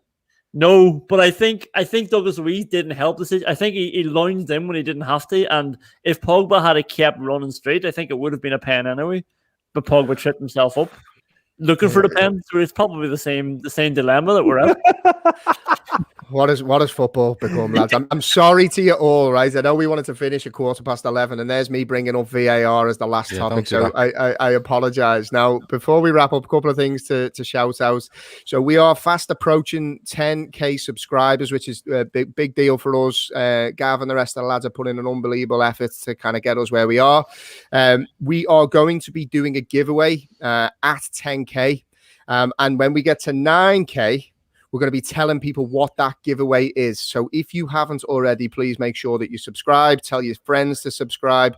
No, but I think Douglas Luiz didn't help the situation. I think he lunged in when he didn't have to, and if Pogba had kept running straight, I think it would have been a pen anyway. But Pogba tripped himself up looking for the pen, so it's probably the same dilemma that we're at. What has football become, lads? I'm sorry to you all, right? I know we wanted to finish at 11:15, and there's me bringing up VAR as the last topic, so I apologise. Now, before we wrap up, a couple of things to shout out. So we are fast approaching 10k subscribers, which is a big deal for us. Gav and the rest of the lads are putting an unbelievable effort to kind of get us where we are. We are going to be doing a giveaway at 10k, and when we get to 9k, we're going to be telling people what that giveaway is. So if you haven't already, please make sure that you subscribe. Tell your friends to subscribe.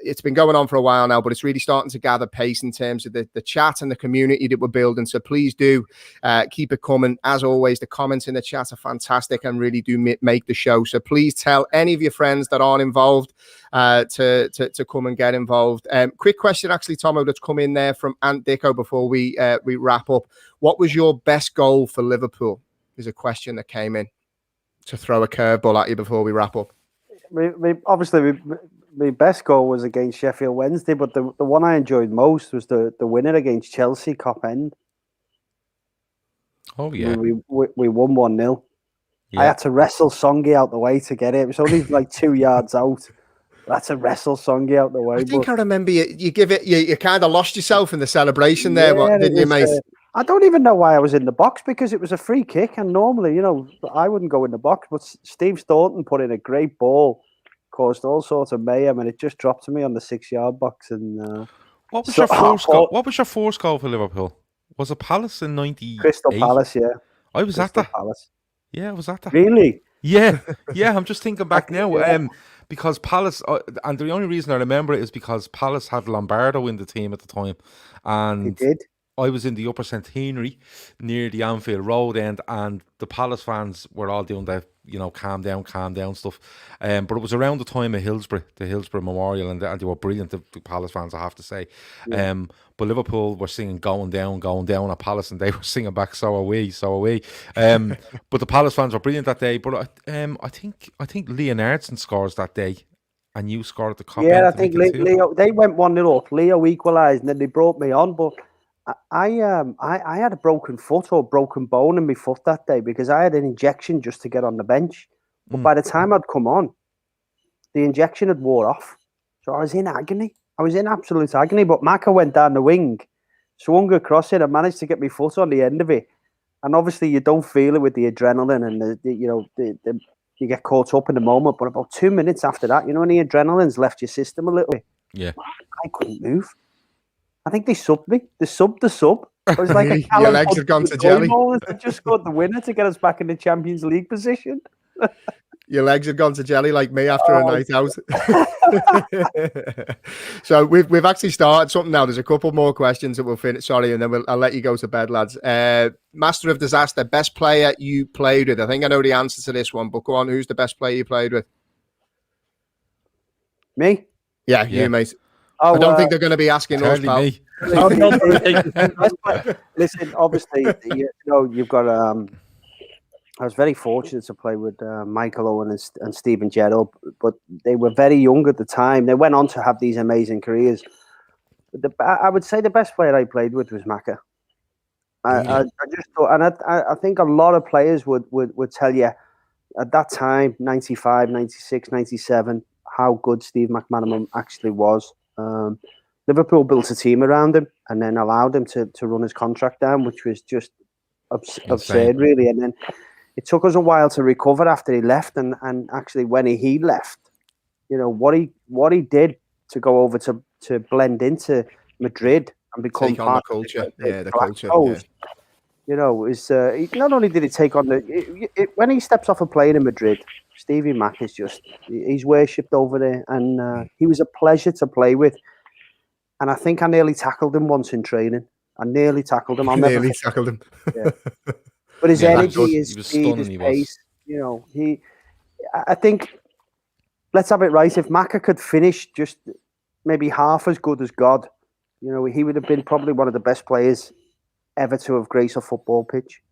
It's been going on for a while now, but it's really starting to gather pace in terms of the chat and the community that we're building. So please do keep it coming. As always, the comments in the chat are fantastic and really do make the show. So please tell any of your friends that aren't involved to come and get involved. Quick question, actually, Tomo, that's come in there from Ant Dicko before we wrap up. What was your best goal for Liverpool? Is a question that came in to throw a curveball at you before we wrap up. My best goal was against Sheffield Wednesday, but the one I enjoyed most was the winner against Chelsea, Cop End. Oh, yeah. We won 1-0. Yeah. I had to wrestle Songy out the way to get it. It was only like 2 yards out. I had to wrestle Songy out the way. I think I remember you give it. You kind of lost yourself in the celebration there, didn't you, mate? I don't even know why I was in the box, because it was a free kick, and normally, I wouldn't go in the box. But Steve Staunton put in a great ball, caused all sorts of mayhem, and it just dropped to me on the 6-yard box. And what was your first goal? What was your first goal for Liverpool? Was it Palace in '98? Crystal Palace, yeah. I was Crystal at that. Palace. Yeah, I was at that. Really? Yeah. I'm just thinking back now. Because Palace, and the only reason I remember it is because Palace had Lombardo in the team at the time, and They did. I was in the upper centenary near the Anfield Road end, and the Palace fans were all doing the, calm down stuff. But it was around the time of the Hillsborough Memorial, and they were brilliant, the Palace fans, I have to say. Yeah. But Liverpool were singing going down at Palace, and they were singing back, so are we. But the Palace fans were brilliant that day. But I think Leonardson scores that day, and you scored at the Cop. Yeah, I think Leo, they went 1-0 up. Leo equalised, and then they brought me on. But I had a broken foot or broken bone in my foot that day, because I had an injection just to get on the bench. But by the time I'd come on, the injection had wore off. So I was in agony. I was in absolute agony. But Maka went down the wing, swung across it, and managed to get my foot on the end of it. And obviously you don't feel it with the adrenaline, and you get caught up in the moment. But about 2 minutes after that, when the adrenaline's left your system a little bit, yeah, I couldn't move. I think they subbed me. They subbed the sub. It was like your legs had gone to jelly. They just scored the winner to get us back in the Champions League position. Your legs had gone to jelly like me after a night out. So we've actually started something now. There's a couple more questions that we'll finish. Sorry, and then I'll let you go to bed, lads. Master of Disaster, best player you played with. I think I know the answer to this one, but go on. Who's the best player you played with? Me? Yeah, you, mate. I don't think they're going to be asking us, pal. Me. Listen, obviously, you've got. I was very fortunate to play with Michael Owen and Steven Gerrard, but they were very young at the time. They went on to have these amazing careers. I would say the best player I played with was Maka. I just thought, and I think a lot of players would tell you, at that time, 95, 96, 97, how good Steve McManaman actually was. Liverpool built a team around him and then allowed him to run his contract down, which was just absurd, really. And then it took us a while to recover after he left. And actually, when he left, you know, what he did to go over to blend into Madrid and become take on part the culture. Of the culture. You know, not only did he take on when he steps off a plane in Madrid, Stevie Mac is he's worshipped over there, and he was a pleasure to play with. And I think I nearly tackled him once in training. I nearly tackled him. Tackled him. Yeah. But his energy, his speed, his pace, you know, I think, let's have it right. If Macca could finish just maybe half as good as God, you know, he would have been probably one of the best players ever to have graced a football pitch.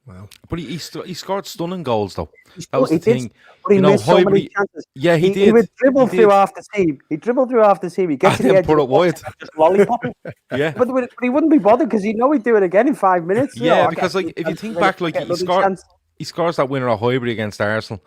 Wow. But he scored stunning goals, though. That was the thing. But he missed so many chances. Yeah, he did. He would dribble through half the team. He'd dribble through half the team. He'd get to the edge put it wide. Just lollipop it. Yeah. But he wouldn't be bothered because he'd know he'd do it again in 5 minutes. Yeah, because like if you think back, like he scores that winner at Highbury against Arsenal.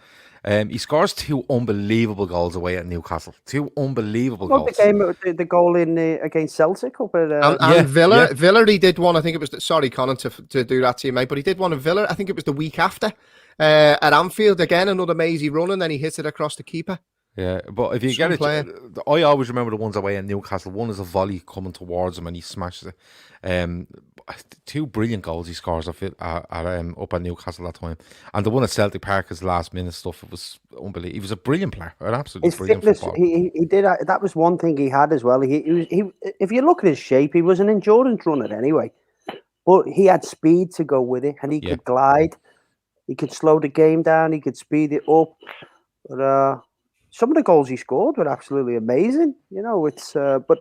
He scores 2 unbelievable goals away at Newcastle. 2 unbelievable goals. The goal against Celtic up at Villa. Yeah. Villa, he did one. I think it was sorry, Conan, to do that to you, mate. But he did one in Villa. I think it was the week after at Anfield again. Another mazy run, and then he hits it across the keeper. Yeah, but if you get it, I always remember the ones away at Newcastle. One is a volley coming towards him and he smashes it. 2 brilliant goals he scores up at Newcastle that time, and the one at Celtic Park, his last minute stuff. It was unbelievable. He was a brilliant player, an absolutely brilliant footballer. He did. That was one thing he had as well. He if you look at his shape, he was an endurance runner anyway, but he had speed to go with it, and he could glide. He could slow the game down. He could speed it up. But some of the goals he scored were absolutely amazing. You know, it's but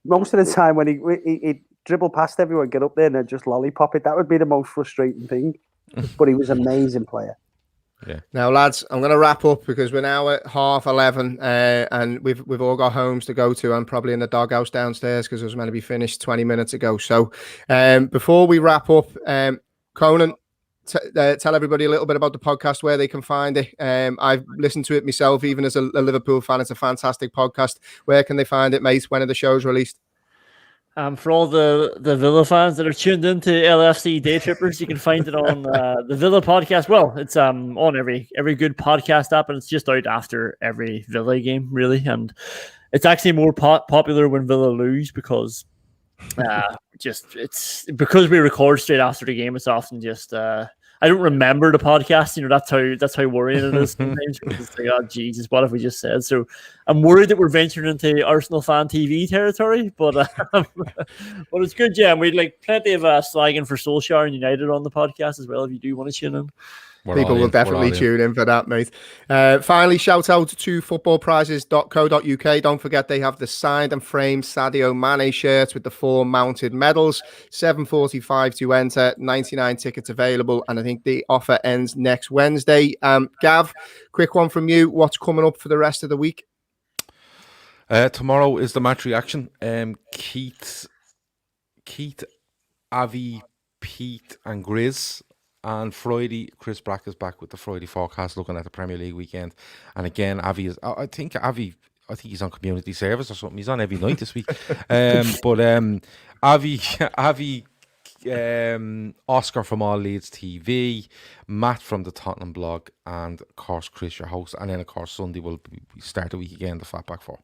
most of the time when he dribble past everyone, get up there and then just lollipop it, that would be the most frustrating thing. But he was an amazing player. Yeah. Now, lads, I'm going to wrap up because we're now at 11:30, and we've all got homes to go to. I'm probably in the doghouse downstairs because it was meant to be finished 20 minutes ago. So, before we wrap up, Conan, tell everybody a little bit about the podcast, where they can find it. I've listened to it myself, even as a Liverpool fan. It's a fantastic podcast. Where can they find it, mate? When are the shows released? For all the Villa fans that are tuned into LFC Daytrippers, you can find it on the Villa podcast. Well, it's on every good podcast app, and it's just out after every Villa game, really. And it's actually more popular when Villa lose because it's because we record straight after the game. It's often just I don't remember the podcast. You know, that's how worrying it is sometimes. It's like, oh Jesus, what have we just said? So I'm worried that we're venturing into Arsenal fan TV territory, but it's good. Yeah, and we'd like plenty of slagging for Solskjaer and United on the podcast as well. If you do want to tune in. People will definitely tune in for that, mate. Finally, shout out to footballprizes.co.uk. Don't forget they have the signed and framed Sadio Mane shirts with the 4 mounted medals. $7.45 to enter, 99 tickets available, and I think the offer ends next Wednesday. Gav, quick one from you. What's coming up for the rest of the week? Tomorrow is the match reaction. Keith, Avi, Pete, and Grizz. And Friday, Chris Brack is back with the Friday forecast, looking at the Premier League weekend. And again, I think he's on community service or something. He's on every night this week. Avi, Oscar from All Leeds TV, Matt from the Tottenham blog, and of course Chris, your host. And then of course Sunday will start the week again, the Fatback 4.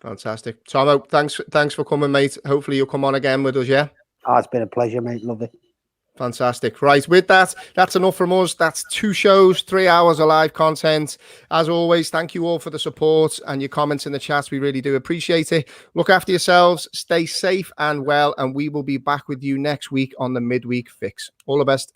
Fantastic. Tomo, thanks for coming, mate. Hopefully you'll come on again with us, yeah? Oh, it's been a pleasure, mate. Love it. Fantastic. Right, with that, that's enough from us. That's 2 shows, 3 hours of live content. As always, thank you all for the support and your comments in the chat. We really do appreciate it. Look after yourselves, stay safe and well, and we will be back with you next week on the Midweek Fix. All the best.